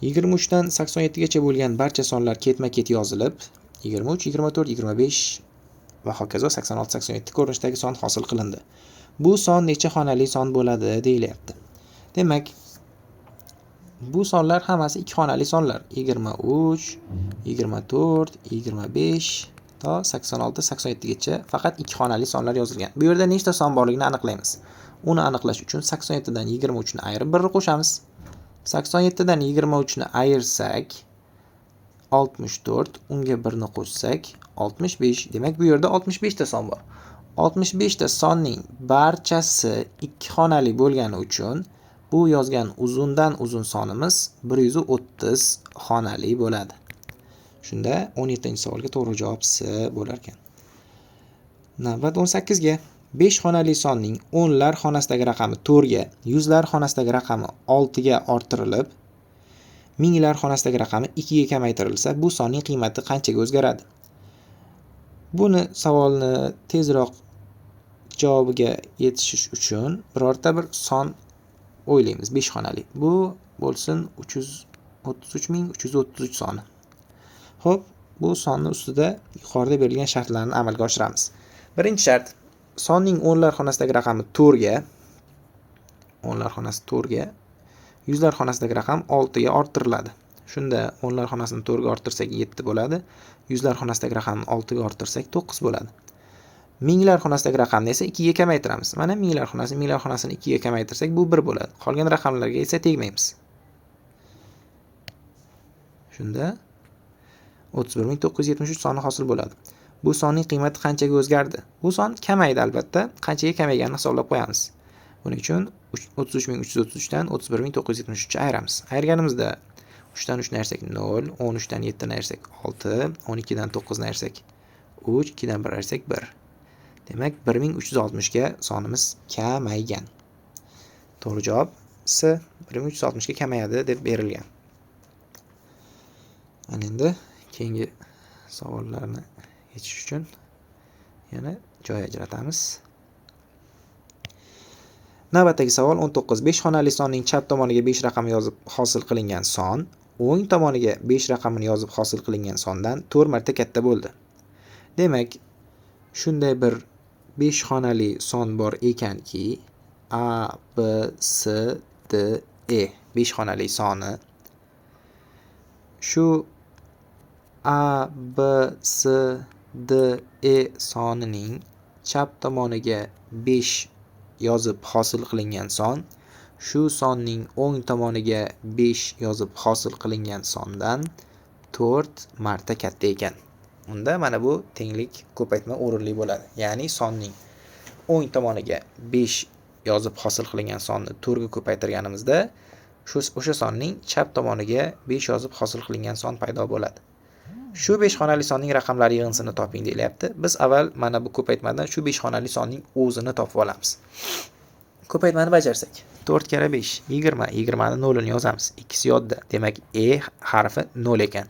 Speaker 1: 23 dan 87 gacha bo'lgan barcha sonlar ketma-ket yozilib, 23, 24, 25 va hokazo 86, 87 ko'rinishdagi son hosil qilindi. Bu son necha xonali son bo'ladi deyilyapti. Demak, bu sonlar hammasi 2 xonali sonlar. 23, 24, 25 to 86, 87 gacha faqat 2 xonali sonlar yozilgan. Bu yerda nechta son borligini aniqlaymiz. Uni aniqlash uchun 87 dan 23 ni ayirib 1 ni qo'shamiz. 87 dan 23 ni ayirsak 64, unga 1 ni qo'shsak 65. Demak, bu yerda 65 ta son bor. 65 ta sonning barchasi 2 xonali bo'lgani uchun bu yozgan uzundan uzun sonimiz 130 xonali bo'ladi. Shunda 17-savolga to'g'ri javob C bo'lar ekan. Navbat 18 ga. 5 xonali sonning 10lar xonasidagi raqami 4 ga, 100lar xonasidagi raqami 6 ga orttirilib, minglar xonasidagi raqami 2 ga kamaytirilsa, bu sonning qiymati qanchaga o'zgaradi? Buni savolni tezroq javobiga yetishish uchun birorta bir son o'ylaymiz. 5 xonali. Bu bo'lsin 333.333 soni. Xo'p, bu sonning ustida yuqorida berilgan shartlarni amalga oshiramiz. Birinchi shart: sonning 10lar xonasidagi raqami 4 ga, 10lar xonasi 4 ga, 100lar xonasidagi raqam 6 ga orttiriladi. Shunda 10lar xonasini 4 ga orttirsak 7 bo'ladi. 100lar xonasidagi raqamni 6 ga orttirsak 9 bo'ladi. Minglar xonasidagi raqamni esa 2 ga kamaytiramiz. Mana minglar xonasini 2 ga kamaytirsak bu 1 bo'ladi. Qolgan raqamlarga esa tegmaymiz. Shunda 31973 soni hosil bo'ladi. Bu sonning qiymati qanchaga o'zgardi? Bu son kamaydi albatta. Qanchaga kamayganini hisoblab qo'yamiz. Buning uchun 33333 dan 31973 ayiramiz. Ayirganimizda 3 dan 3 ni ayirsak 0, 13 dan 7 ni ayirsak 6, 12 dan 9 ni ayirsak 3, 2 dan 1 ayirsak 1. Demak 1360 ga sonimiz kamaygan. To'g'ri javob C 1360 ga kamayadi deb berilgan. Mana endi keyingi savollarni yechish uchun yana joy ajratamiz. Navbatdagi savol 19. 5 xonali sonning chap tomoniga 5 raqam yozib hosil qilingan son, o'ng tomoniga 5 raqamini yozib hosil qilingan sondan 4 marta katta bo'ldi. Demak, shunday bir 5 xonali son bor ekanki, A, B, C, D, E 5 xonali soni shu A, B, C, D, E sonining chap tomoniga 5 yozib hosil qilingan son, shu sonning o'ng tomoniga 5 yozib hosil qilingan sondan 4 marta katta ekan. Unda mana bu tenglik ko'paytma o'rinli bo'ladi. Ya'ni sonning o'ng tomoniga 5 yozib hosil qilingan sonni 4 ga ko'paytirganimizda o'sha sonning chap tomoniga 5 yozib hosil qilingan son paydo bo'ladi. Shu 5 xonali sonning raqamlari yig'insini toping deyilyapti. Biz avval mana bu ko'paytmadan shu 5 xonali sonning o'zini topib olamiz. Ko'paytmani bajarsak, 4 kara 5 20. 20 ni 0 ni yozamiz. Ikkisi yodda. Demak, E harfi 0 ekan.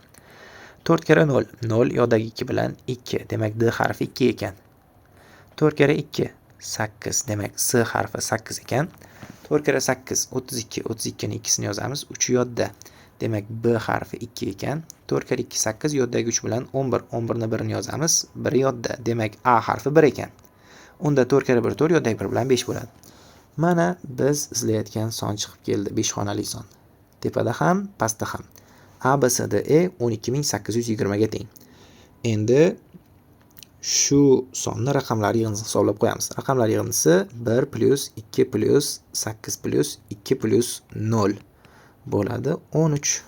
Speaker 1: 4 kara 0, 0 yoddagi 2 bilan 2. Demak, D harfi 2 ekan. 4 kara 2 8. Demak, S harfi 8 ekan. 4 kara 8 32. 32 ni ikkisini yozamiz. 3 yodda. Demak, B harfi 2 ekan. 4 kara 2 8, yoddagi 3 bilan 11. 11 ni 1 ni yozamiz. 1 yodda. Demak, A harfi 1 ekan. Unda 4 kara 1 4, yoddagi 1 bilan 5 bo'ladi. Mana biz izlayotgan son chiqib keldi, 5 xonali son. Tepada ham, pastda ham. A, B, C, D, E 12820 ga teng. Endi shu sonni raqamlar yig'indisini hisoblab qo'yamiz. Raqamlar yig'indisi 1 plus 2 plus 8 plus 2 plus 0 bo'ladi 13.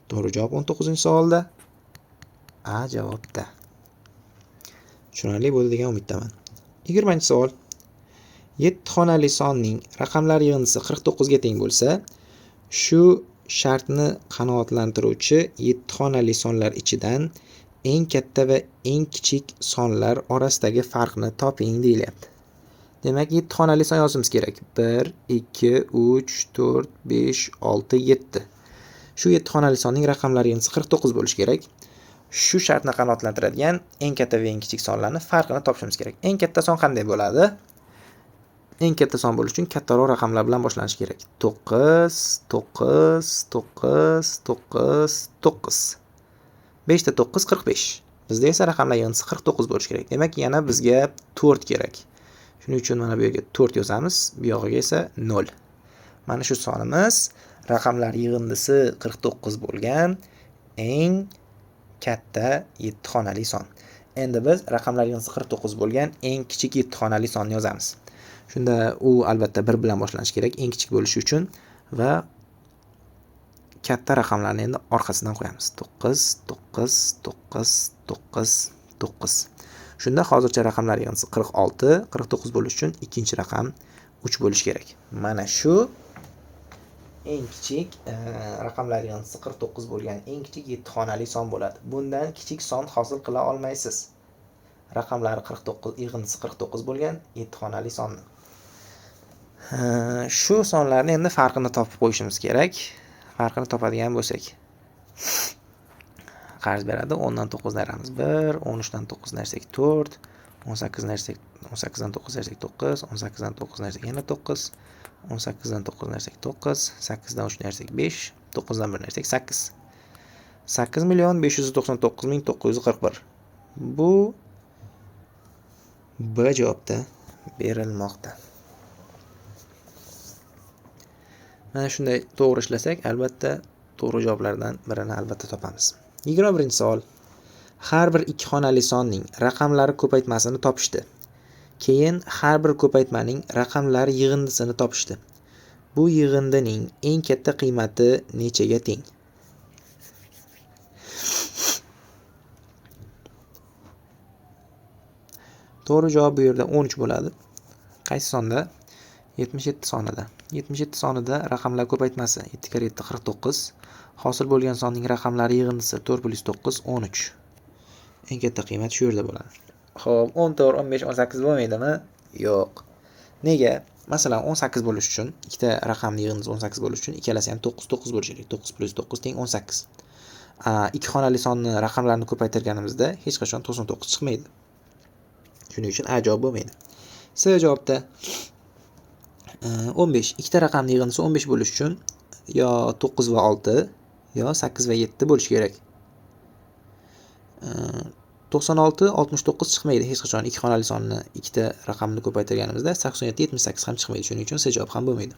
Speaker 1: To'g'ri javob 19-savolda A javobda. Tushunarli bo'ldi degan umiddaman. 20-savol. 7 xonali sonning raqamlar yig'indisi 49 ga teng bo'lsa, shu shartni qanoatlantiruvchi 7 xonali sonlar ichidan eng katta va eng kichik sonlar orasidagi farqni toping deyilyapti. Demak, 7 xonali son yozishimiz kerak. 1, 2, 3, 4, 5, 6, 7. Shu 7 xonali sonning raqamlar yig'indisi 49 bo'lishi kerak. Shu shartni qanoatlantiradigan eng katta va eng kichik sonlarning farqini topishimiz kerak. Eng katta son qanday bo'ladi? Eng katta son bo'lish uchun kattaroq raqamlar bilan boshlanish kerak. 9, 9, 9, 9, 9. 5 ta 9 45. Bizda esa raqamlar yig'indisi 49 bo'lishi kerak. Demak, yana bizga 4 kerak. Shuning uchun mana bu yerga 4 yozamiz, bu yog'iga esa 0. Mana shu sonimiz raqamlar yig'indisi 49 bo'lgan eng katta 7 xonali son. Endi biz raqamlar yig'indisi 49 bo'lgan eng kichik 7 xonali sonni yozamiz. Shunda u albatta 1 bilan boshlanishi kerak eng kichik bo'lishi uchun va katta raqamlarni endi orqasidan qo'yamiz. 9, 9, 9, 9, 9. Shunda hozircha raqamlar yig'indisi 46, 49 bo'lish uchun ikkinchi raqam 3 bo'lishi kerak. Mana shu eng kichik raqamlar yig'indisi 49 bo'lgan eng kichik 7 xonali son bo'ladi. Bundan kichik son hosil qila olmaysiz. Raqamlari 49, yig'indisi 49 bo'lgan 7 xonali sonni. Shu sonlarni endi farqini topib qo'yishimiz kerak. Farqini topadigan bo'lsak, qarz beradi. 10 dan 9 ni ayiramiz 1, 13 dan 9 ni ayirsak 4, 18 ni ayirsak 18 dan 9 ni ayirsak 9, 18 dan 9 ni ayirsak yana 9, 18 dan 9 ni ayirsak 9, 8 dan 3 ni ayirsak 5, 9 dan 1 ni ayirsak 8. 8.599.941. Bu B javobda berilmoqda. Mana shunday to'g'ri ishlasak, albatta to'g'ri javoblardan birini albatta topamiz. 21-savol. Har bir 2 xonali sonning raqamlari ko'paytmasini topishdi. Keyin har bir ko'paytmaning raqamlari yig'indisini topishdi. Bu yig'indining eng katta qiymati nechaga teng? To'g'ri javob bu yerda 13 bo'ladi. Qaysi sonda? 77 sonida. 77 sonida raqamlar ko'paytmasi 7 kare 7 49. Hosil bo'lgan sonning raqamlari yig'indisi 4 + 9 13. Eng katta qiymat shu yerda bo'ladi. Xo'p, 14, 15, 18 bo'lmaydimi? Yo'q. Nega? Masalan, 18 bo'lish uchun ikkita raqamning yig'indisi 18 bo'lish uchun ikkalasi ham 9 9 bo'lishi kerak. 9 + 9 = 18. Ikki xonali sonni raqamlarni ko'paytirganimizda hech qachon 99 chiqmaydi. Shuning uchun A javob bo'lmaydi. C javobda 15. Ikkita raqamning yig'indisi 15 bo'lish uchun yo 9 va 6 yo 8 va 7 bo'lishi kerak. 96 69 chiqmaydi hech qachon ikki xonali sonni ikkita raqamni ko'paytirganimizda 87 78 ham chiqmaydi. Shuning uchun C javob ham bo'lmaydi.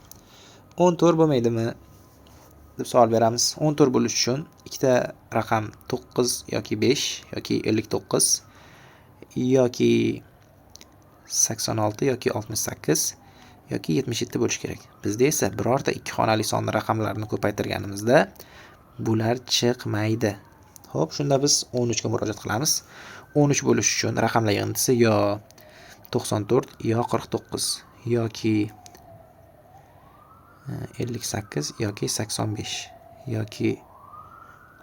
Speaker 1: 14 bo'lmaydimi deb savol beramiz. 14 bo'lish uchun ikkita raqam 9 yoki 5 yoki 59 yoki 86 yoki 68 yoki 77 bo'lishi kerak. Bizda esa birorta ikki xonali sonni raqamlarini ko'paytirganimizda bular chiqmaydi. Xo'p, shunda biz 13 ga murojaat qilamiz. 13 bo'lish uchun raqamlar yig'indisi yo 94 yo 49 yoki 58 yoki 85 yoki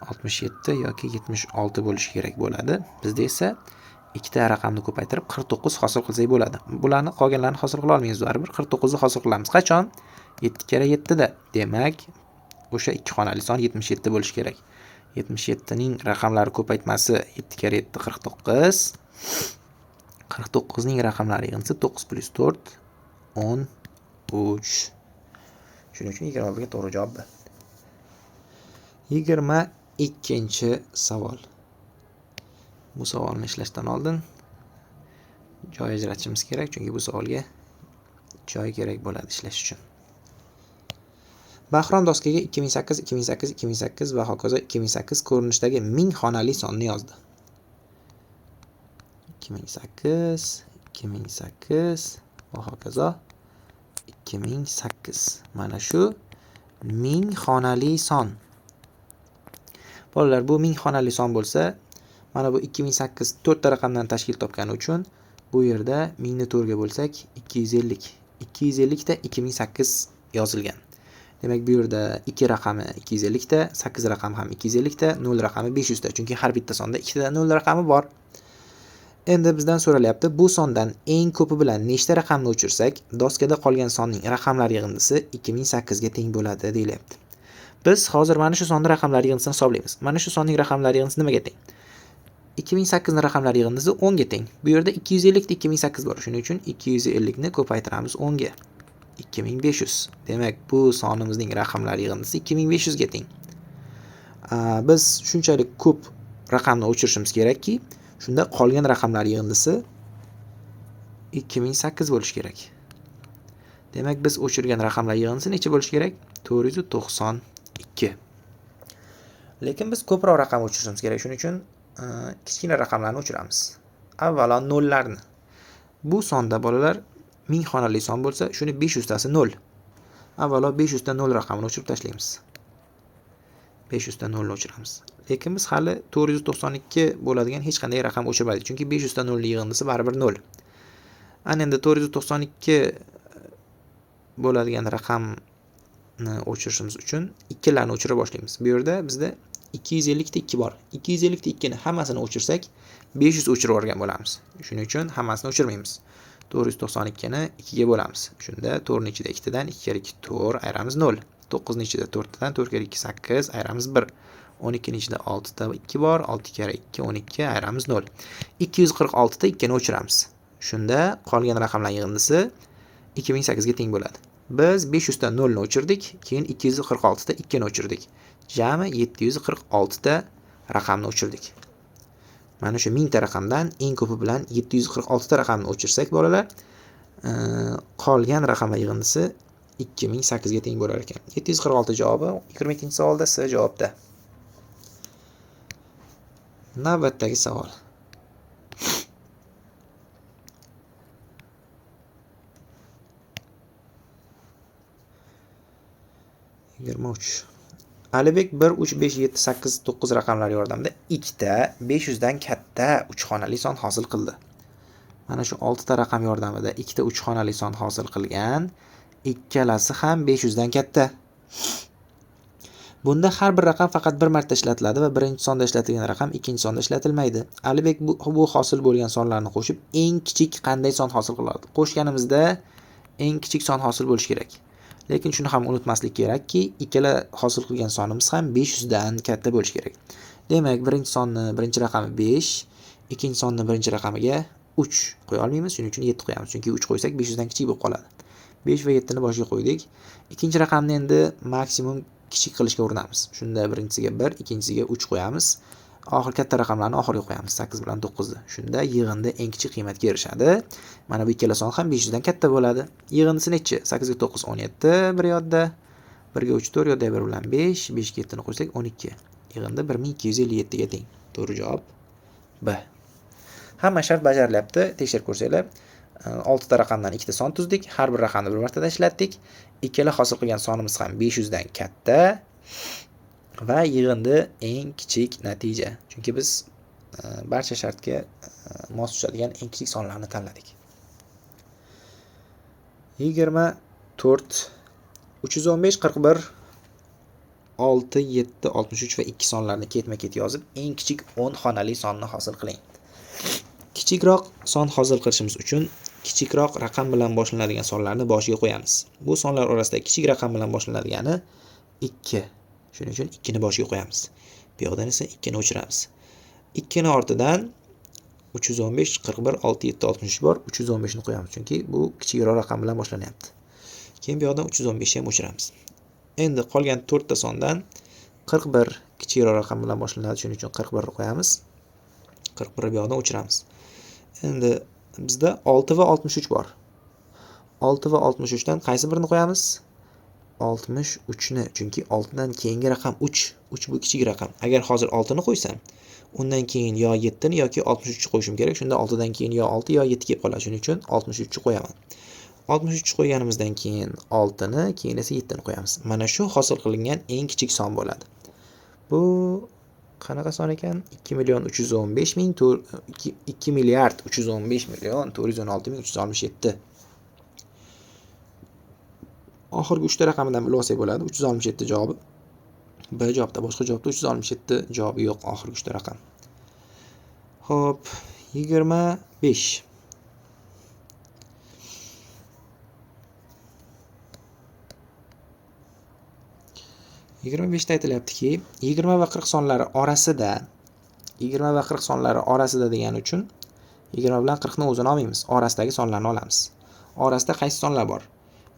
Speaker 1: 67 yoki 76 bo'lishi kerak bo'ladi. Bizda esa ikkita raqamni ko'paytirib 49 hosil qilsak bo'ladi. Bularni qolganlarini hosil qila olmaymiz baribir. 49 ni hosil qilamiz. Qachon? 7 kare 7 da. Demak, o'sha ikki xonali son 77 bo'lishi kerak. 77 ning raqamlari ko'paytmasi 7 kare 7 49. 49 ning raqamlari yig'indisi 9 + 4 13. Shuning uchun 26 ga to'g'ri javob. 22-savol. Bu savolni ishlashdan oldin joy ajratishimiz kerak, chunki bu savolga joy kerak bo'ladi ishlash uchun. Bahrom doskaga 2008, 2008, 2008 va hokazo 2008 ko'rinishdagi 1000 xonali sonni yozdi. 2008, 2008 va hokazo 2008. Mana shu 1000 xonali son. Bolalar, bu 1000 xonali son bo'lsa, mana bu 2008 4 ta raqamdan tashkil topgani uchun bu yerda 1000 ni 4 ga bo'lsak 250. 250 ta 2008 yozilgan. Demak, bu yerda 2 raqami 250 ta, 8 raqami ham 250 ta, 0 raqami 500 ta. Chunki har bitta sonda ikkita 0 raqami bor. Endi bizdan so'ralyapti, bu sondan eng ko'pi bilan nechta raqamni o'chirsak, doskada qolgan sonning raqamlar yig'indisi 2008 ga teng bo'ladi deyilyapti. Biz hozir mana shu sonning raqamlar yig'indisini hisoblaymiz. Mana shu sonning raqamlar yig'indisi nimaga teng? 2008 ning raqamlar yig'indisi 10 ga teng. Bu yerda 250 ta 2008 bor. Shuning uchun 250 ni ko'paytiramiz 10 ga. 2500. Demak, bu sonimizning raqamlar yig'indisi 2500 ga teng. Biz shunchalik ko'p raqamni o'chirishimiz kerakki, shunda qolgan raqamlar yig'indisi 2008 bo'lishi kerak. Demak, biz o'chirgan raqamlar yig'indisi necha bo'lishi kerak? 492. Lekin biz ko'proq raqam o'chirishimiz kerak. Shuning uchun kichkina raqamlarni o'chiramiz. Avvalo nollarni. Bu sonda bolalar 1000 xonali son bo'lsa, shuni 500 tasi 0. Avvalo 500 ta 0 raqamini o'chirib tashlaymiz. 500 ta 0 ni o'chiramiz. Lekin biz hali 492 bo'ladigan hech qanday raqam o'chirmadik, chunki 500 ta 0 ning yig'indisi baribir 0. Ana endi 492 bo'ladigan raqamni o'chirishimiz uchun ikkilarni o'chira boshlaymiz. Bu yerda bizda 250 ta 2 bor. 250 ta 2 ni hammasini o'chirsak 500 o'chirib yuborgan bo'lamiz. Shuning uchun hammasini o'chirmaymiz. 492 ni 2 ga bo'lamiz. Shunda 4 ning ichida 2 tadan 2 kare 2 4 ayiramiz 0. 9 ning ichida 4 tadan 4 kare 2 8 ayiramiz 1. 12 ning ichida 6 ta 2 bor. 6 kare 2 12 ayiramiz 0. 246 ta 2 ni o'chiramiz. Shunda qolgan raqamlar yig'indisi 2008 ga teng bo'ladi. Biz 500 ta 0 ni o'chirdik, keyin 246 ta 2 ni o'chirdik. Jami 746 ta raqamni o'chirdik. Mana shu 1000 ta raqamdan eng ko'pi bilan 746 ta raqamni o'chirsak bolalar, qolgan raqamlar yig'indisi 2008 ga teng bo'lar ekan. 746 javobi 22-savolda C javobda. Navbatdagi savol. Alibek 1 3 5 7 8 9 raqamlari yordamida ikkita 500 dan katta 3 xonali son hosil qildi. Mana shu 6 ta raqam yordamida ikkita 3 xonali son hosil qilgan. Ikkalasi ham 500 dan katta. Bunda har bir raqam faqat bir marta ishlatiladi va birinchi sonda ishlatilgan raqam ikkinchi sonda ishlatilmaydi. Alibek bu hosil bo'lgan sonlarni qo'shib eng kichik qanday son hosil qiladi? Qo'shganimizda eng kichik son hosil bo'lishi kerak. Lekin shuni ham unutmaslik kerakki, ikkala hosil qilgan sonimiz ham 500 dan katta bo'lishi kerak. Demak, birinchi sonni birinchi raqami 5, ikkinchi sonni birinchi raqamiga 3 qo'ya olmaymiz, shuning uchun 7 qo'yamiz. Chunki 3 qo'ysak 500 dan kichik bo'lib qoladi. 5 va 7 ni boshiga qo'ydik. Ikkinchi raqamni endi maksimum kichik qilishga urinamiz. Shunda birinchisiga 1, ikkinchisiga 3 qo'yamiz. Oxir katta raqamlarni oxiriga qo'yamiz, 8 bilan 9 ni. Shunda yig'inda eng kichik qiymatga erishadi. Mana bu ikkala son ham 500 dan katta bo'ladi. Yig'indisi nechi? 8 ga 9 17, bir yodda. 1 ga 3 4, yodda 1 bilan 5, 5 ga 7 ni qo'ysak 12. Yig'inda 1257 ga teng. To'g'ri javob B. Hamma shart bajarilyapti. Tekshirib ko'rsanglar. 6 ta raqamdan ikkita son tuzdik. Har bir raqamni bir martada ishlatdik. Ikkala hosil qilgan sonimiz ham 500 dan katta va yig'indi eng kichik natija. Chunki biz barcha shartga mos tushadigan eng kichik sonlarni tanladik. 24 315 41 6 7 63 va 2 sonlarni ketma-ket yozib, eng kichik 10 xonali sonni hosil qiling. Kichikroq son hosil qilishimiz uchun kichikroq raqam bilan boshlanadigan sonlarni boshiga qo'yamiz. Bu sonlar orasida kichik raqam bilan boshlanadigani 2. Shuning uchun 2 ni boshiga qo'yamiz. Bu yoqdan esa 2 ni o'chiramiz. 2 ni ortidan 315 41 6 7 63 bor. 315 ni qo'yamiz, chunki bu kichikroq raqam bilan boshlanyapti. Keyin bu yoqdan 315 ham o'chiramiz. Endi qolgan 4 ta sondan 41 kichikroq raqam bilan boshlanadi, shuning uchun 41 ni qo'yamiz. 41 bu yoqdan o'chiramiz. Endi bizda 6 va 63 bor. 6 va 63 dan qaysi birini qo'yamiz? 63 ni, chunki 6 dan keyingi raqam 3. 3 bu kichik raqam. Agar hozir 6 ni qo'ysam, undan keyin yo 7 ni yoki 63 ni qo'yishim kerak. Shunda 6 dan keyin yo 6 yo 7 kelib qoladi. Shuning uchun 63 ni qo'yaman. 63 qo'yganimizdan keyin 6 ni, keyin esa 7 ni qo'yamiz. Mana shu hosil qilingan eng kichik son bo'ladi. Bu qanaqa son ekan? 2 milliard 315 million 416 ming 367. Oxirgi 3 ta raqamidan bilib olsak bo'ladi. 367 javobi B javobda. Boshqa javobda 367 javobi yo'q, oxirgi 3 ta raqam. Xo'p, 25 25 da aytilyaptiki, 20 va 40 sonlari orasida 20 va 40 sonlari orasida degani uchun 20 bilan 40 ni o'zini olmaymiz. Orasidagi sonlarni olamiz. Orasida qaysi sonlar bor?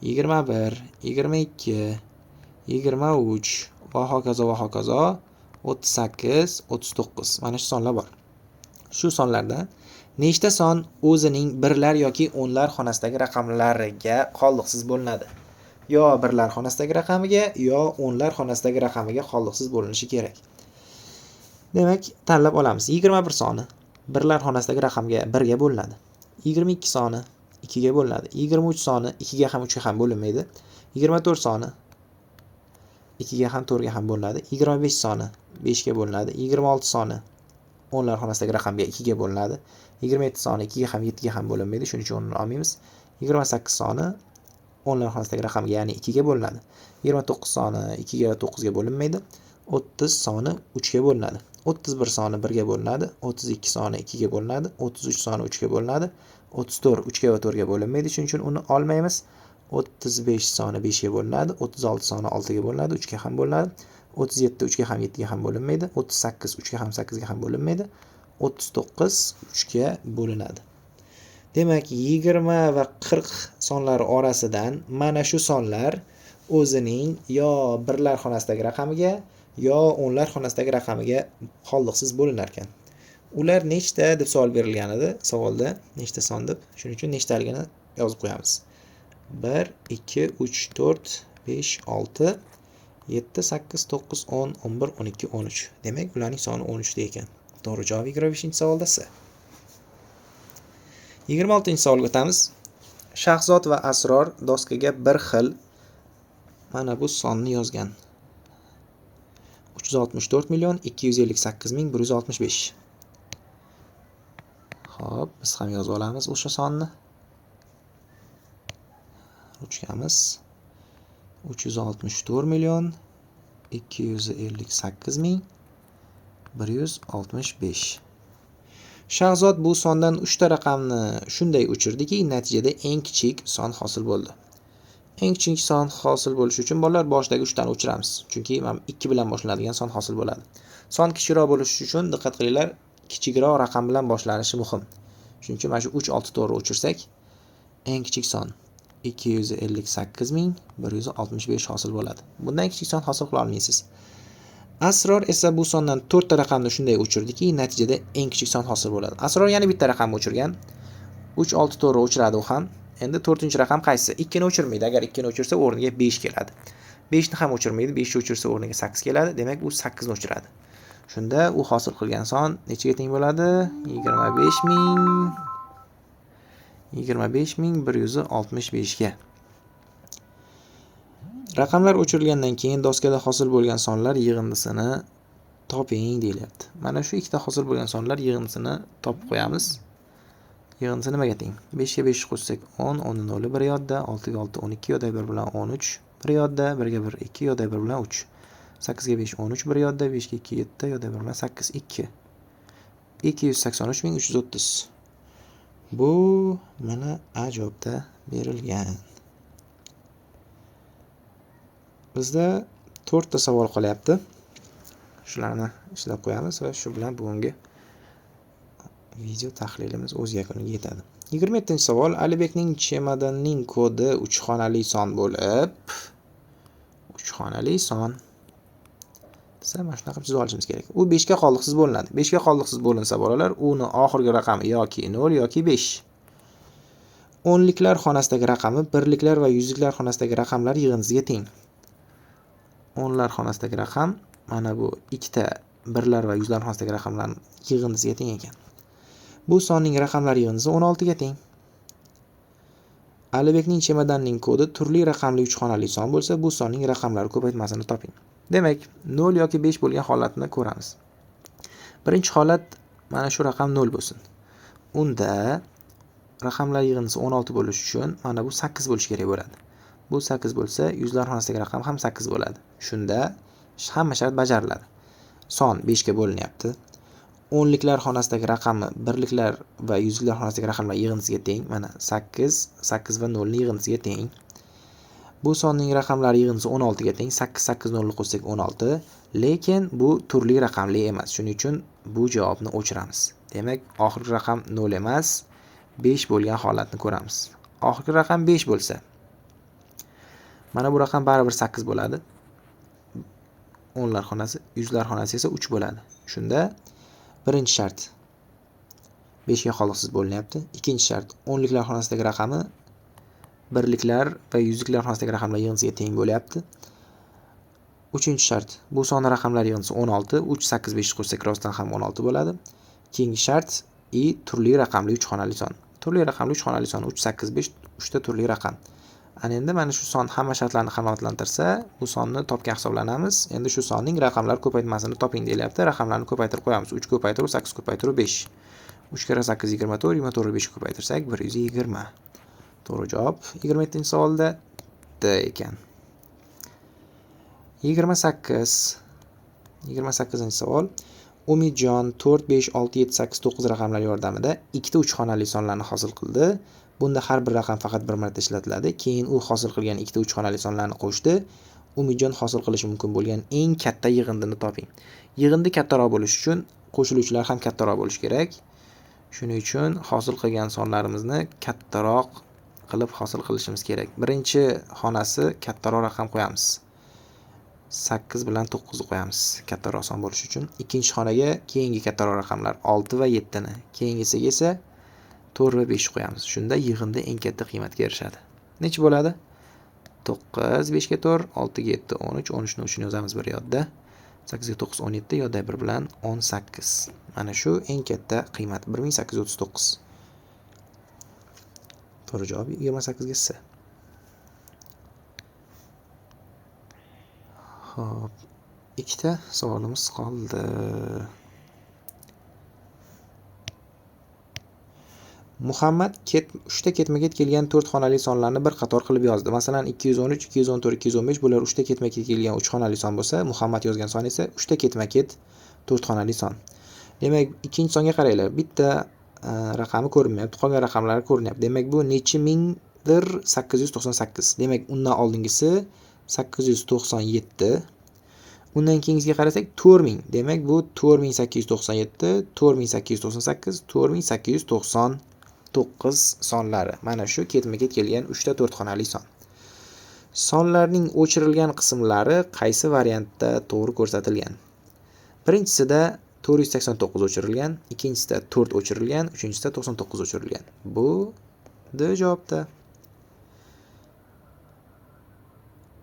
Speaker 1: 21, 22, 23 va hokazo va hokazo 38, 39. Mana shu sonlar bor. Shu sonlarda nechta son o'zining birlar yoki o'nlar xonasidagi raqamlariga qoldiqsiz bo'linadi? Yo birlar xonasidagi raqamiga, yo o'nlar xonasidagi raqamiga qoldiqsiz bo'linishi kerak. Demak, tanlab olamiz. 21 soni birlar xonasidagi raqamga 1 ga bo'linadi. 22 soni 2 ga bo'linadi. 23 soni 2 ga ham 3 ga ham bo'linmaydi. 24 soni 2 ga ham 4 ga ham bo'linadi. 25 soni 5 ga bo'linadi. 26 soni o'nlar xonasidagi raqamga 2 ga bo'linadi. 27 soni 2 ga ham 7 ga ham bo'linmaydi, shuning uchun uni olmaymiz. 28 soni o'nlar xonasidagi raqamga, ya'ni 2 ga bo'linadi. 29 soni 2 ga va 9 ga bo'linmaydi. 30 soni 3 ga bo'linadi. 31 soni 1 ga bo'linadi. 32 soni 2 ga bo'linadi. 33 soni 3 ga bo'linadi. 34 3 ga va 4 ga bo'linmaydi, shuning uchun uni olmaymiz. 35 soni 5 ga bo'linadi. 36 soni 6 ga bo'linadi, 3 ga ham bo'linadi. 37 3 ga ham 7 ga ham bo'linmaydi. 38 3 ga ham 8 ga ham bo'linmaydi. 39 3 ga bo'linadi. Demak, 20 va 40 sonlari orasidan mana shu sonlar o'zining yo birlar xonasidagi raqamiga, yo o'nlar xonasidagi raqamiga qoldiqsiz bo'linar ekan. Ular nechta deb savol berilgan edi, savolda nechta son deb. Shuning uchun nechtaligini yozib qo'yamiz. 1 2 3 4 5 6 7 8 9 10 11 12 13. Demak, ularning soni 13 da ekan. To'g'ri javob 25-savolda C. 26-savolga o'tamiz. Shahzod va Asror doskaga bir xil mana bu sonni yozgan. 364 million 258 ming 165. Xo'p, biz ham yozib olamiz o'sha sonni. Ruchkamiz 364 million 258 ming 165. Shahzod bu sondan 3 ta raqamni shunday o'chirdiki, natijada eng kichik son hosil bo'ldi. Eng kichik son hosil bo'lishi uchun bolalar boshidagi 3 tani o'chiramiz. Chunki 2 bilan boshlanadigan son hosil bo'ladi. Son kichikroq bo'lishi uchun diqqat qilinglar, kichikroq raqam bilan boshlanishi muhim. Shuning uchun mana shu 3 6 to'g'ri o'chirsak, eng kichik son 258.165 hosil bo'ladi. Bundan kichik son hosil qila olmaysiz. Asror esa bu sondan 4 ta raqamni shunday o'chirdiki, natijada eng kichik son hosil bo'ladi. Asror yana bitta raqamni o'chirgan. 3 6 to'g'ri o'chiradi u ham. Endi 4-raqam qaysi? 2 ni o'chirmaydi. Agar 2 ni o'chirsa o'rniga 5 keladi. 5 ni ham o'chirmaydi. 5 ni o'chirsa o'rniga 8 keladi. Demak, u 8 ni o'chiradi. Shunda u hosil qilgan son nechaga teng bo'ladi? 25165 ga. Raqamlar o'chirilgandan keyin doskada hosil bo'lgan sonlar yig'indisini toping deyilyapti. Mana shu ikkita hosil bo'lgan sonlar yig'indisini topib qo'yamiz. Yig'indisi nimaga teng? 5 ga 5 qo'shsak 10, 10 ni 0 bir yodda, 6 ga 6 12 yodda 1 bilan 13 bir yodda, 1 ga 1 2 yodda 1 bilan 3. 8 ga 5 13 bir yodda, 5 ga 2 7 yodda 1 bilan 8 2. 283.330. Bu mana ajobda berilgan. Bizda 4 ta savol qolyapti. Shularni ishlab qo'yamiz va shu bilan bugungi video tahlilimiz o'z yakuniga yetadi. 27-savol. Alibekning chemadonining kodi 3 xonali son bo'lib, 3 xonali son desa, mana shunaqa chizib olishimiz kerak. U 5 ga qoldiqsiz bo'linadi. 5 ga qoldiqsiz bo'linsa bolalar, uni oxirgi raqami yoki 0 yoki 5. O'nliklar xonasidagi raqami birliklar va yuzliklar xonasidagi raqamlar yig'indisiga teng. O'nlar xonasidagi raqam mana bu ikkita birlar va yuzlar xonasidagi raqamlarning yig'indisiga teng ekan. Bu sonning raqamlar yig'indisi 16 ga teng. Alibekning chemadonining kodi turli raqamli 3 xonali son bo'lsa, bu sonning raqamlari ko'paytmasini toping. Demak, 0 yoki 5 bo'lgan holatni ko'ramiz. Birinchi holat mana shu raqam 0 bo'lsin. Unda raqamlar yig'indisi 16 bo'lishi uchun mana bu 8 bo'lishi kerak bo'ladi. Bu 8 bo'lsa, yuzlar xonasidagi raqam ham 8 bo'ladi. Shunda hamma shart bajariladi. Son 5 ga bo'linyapti. O'nliklar xonasidagi raqami birliklar va yuzliklar xonasidagi raqamlar yig'indisiga teng. Mana 8, 8 va 0 ning yig'indisiga teng. Bu sonning raqamlari yig'indisi 16 ga teng. 8, 8, 0 ni qo'shsak 16. Lekin bu turli raqamli emas. Shuning uchun bu javobni o'chiramiz. Demak, oxirgi raqam 0 emas, 5 bo'lgan holatni ko'ramiz. Oxirgi raqam 5 bo'lsa, mana bu raqam baribir 8 bo'ladi. O'nlar xonasi, yuzlar xonasi esa 3 bo'ladi. Shunda birinchi shart 5 ga qoldiqsiz bo'linyapti. Ikkinchi shart o'nliklar xonasidagi raqami birliklar va yuzliklar xonasidagi raqamlar yig'indisiga teng bo'lyapti. Uchinchi shart bu son raqamlar yig'indisi 16, 3 8 5 qo'shsak rostdan ham 16 bo'ladi. Keyingi shart turli raqamli 3 xonali son. Turli raqamli 3 xonali son 3 8 5 3 ta turli raqam. Ana endi mana shu son hamma shartlarni qanoatlantirsa, bu sonni topgan hisoblanamiz. Endi shu sonning raqamlar ko'paytmasini toping deyilyapti. Raqamlarni ko'paytirib qo'yamiz. 3 ko'paytirib 8 ko'paytirib 5. 3 kere 8 24, 24 5 ko'paytirsak 120. To'g'ri javob 27-savolda D ekan. 28-savol. Umidjon 4 5 6 7 8 9 raqamlar yordamida ikkita 3 xonali sonlarni hosil qildi. Bunda har bir raqam faqat bir marta ishlatiladi. Keyin u hosil qilgan ikkita 3 xonali sonlarni qo'shdi. Umidjon hosil qilishi mumkin bo'lgan eng katta yig'indini toping. Yig'indi kattaroq bo'lishi uchun qo'shiluvchilar ham kattaroq bo'lishi kerak. Shuning uchun hosil qilgan sonlarimizni kattaroq qilib hosil qilishimiz kerak. Birinchi xonasi kattaroq raqam qo'yamiz. 8 bilan 9 ni qo'yamiz kattaroq son bo'lishi uchun. Ikkinchi xonaga keyingi kattaroq raqamlar 6 va 7 ni. Keyingisiga esa 4 va 5 qo'yamiz. Shunda yig'indi eng katta qiymatga erishadi. Necha bo'ladi? 9, 5 ga 4, 6 ga 7, 13, 13 ni 3 ni yozamiz bir yodda. 8 ga 9, 17, yodda 1 bilan 18. Mana shu eng katta qiymat 1839. To'g'ri javob 28 ga C. Xo'p, ikkita savolimiz qoldi. Muhammad 3ta ketma-ket kelgan 4 xonali sonlarni bir qator qilib yozdi. Masalan, 213, 214, 215 bular 3ta ketma-ket kelgan 3 xonali son bo'lsa, Muhammad yozgan son esa 3ta ketma-ket 4 xonali son. Demak, ikkinchi songa qaranglar. Bitta raqami ko'rinmayapti, qolgan raqamlar ko'rinyapti. Demak, bu necha mingdir 898. Demak, undan oldingisi 897. Undan keyingisiga qarasak 4000. Demak, bu 4897, 4898, 4899 sonlari. Mana shu ketma-ket kelgan 3ta 4 xonali son. Sonlarning o'chirilgan qismlari qaysi variantda to'g'ri ko'rsatilgan? Birinchisida 489 o'chirilgan, ikkinchisida 4 o'chirilgan, uchinchisida 99 o'chirilgan. Bu javobda.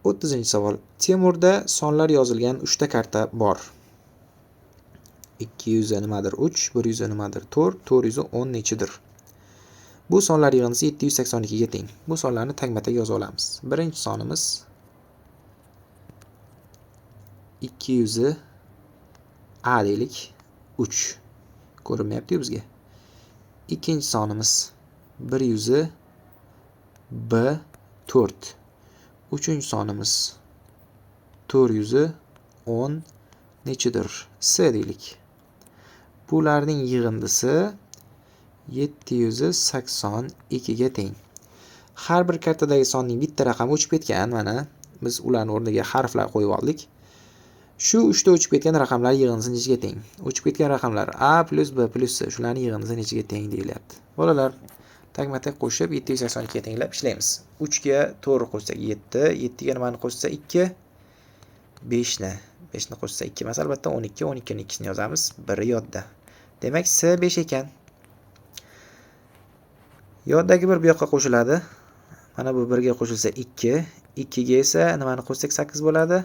Speaker 1: 30-savol. Temurda sonlar yozilgan 3ta karta bor. 200 nimadir 3, 100 nimadir 4, 410 nechidir? Bu sonlar yig'indisi 782 ga teng. Bu sonlarni tagma-tag yozib olamiz. Birinchi sonimiz 200 A deylik 3. Ko'rinmayapti bizga. Ikkinchi sonimiz 100 B 4. Uchinchi sonimiz 410 nechidir? C deylik. Bularning yig'indisi 782 ga teng. Har bir kartadagi sonning bitta raqami o'chib ketgan. Mana biz ularning o'rniga harflar qo'yib oldik. Shu 3ta o'chib ketgan raqamlar yig'indisi nechaga teng? O'chib ketgan raqamlar A plus B plus C. Shularning yig'indisi nechaga teng deyilyapti. Bolalar, tagma-tag qo'shib 782 ga tenglab ishlaymiz. 3 ga 4 qo'shsak 7, 7 ga nimani qo'shsa 2, 5 ni. 5 ni qo'shsa 2 emas, albatta 12, 12 ni ikkisini yozamiz. Biri yodda. Demak, C 5 ekan. Yoddagi 1 bu yoqqa qo'shiladi. Mana bu 1 ga qo'shilsa 2, 2 ga esa nimani qo'shsak 8 bo'ladi?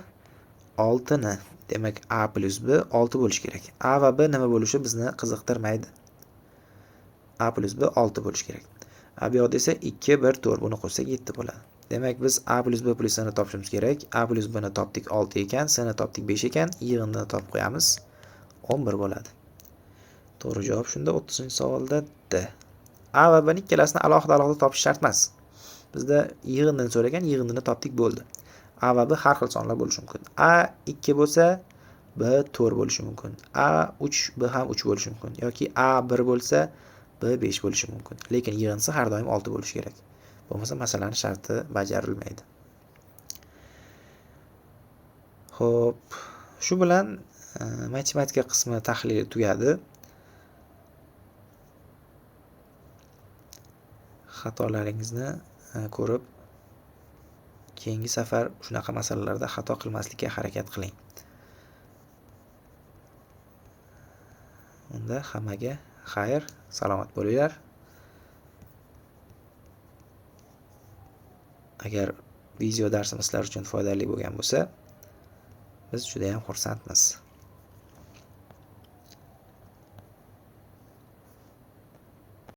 Speaker 1: 6 ni. Demak, A plus B 6 bo'lish kerak. A va B nima bo'lishi bizni qiziqtirmaydi. A plus B 6 bo'lish kerak. A bu yoqda esa 2, 1, 4 buni qo'shsak 7 bo'ladi. Demak, biz A plus B plus C ni topishimiz kerak. A plus B ni topdik 6 ekan, C ni topdik 5 ekan, yig'indini topib qo'yamiz. 11 bo'ladi. To'g'ri javob shunda 30-savolda D. A va B ni ikkalasini alohida topish shart emas. Bizda yig'indini so'ragan, yig'indini topdik bo'ldi. A va B har xil sonlar bo'lishi mumkin. A 2 bo'lsa, B 4 bo'lishi mumkin. A 3, B ham 3 bo'lishi mumkin. Yoki A 1 bo'lsa, B 5 bo'lishi mumkin. Lekin yig'indisi har doim 6 bo'lishi kerak. Bo'lmasa masalaning sharti bajarilmaydi. Xo'p, shu bilan matematika qismi tahlili tugadi. Xatolaringizni ko'rib, keyingi safar shunaqa masalalarda xato qilmaslikka harakat qiling. Unda hammaga xayr, salomat bo'linglar. Agar video darsimiz sizlar uchun foydali bo'lgan bo'lsa, biz juda ham xursandmiz.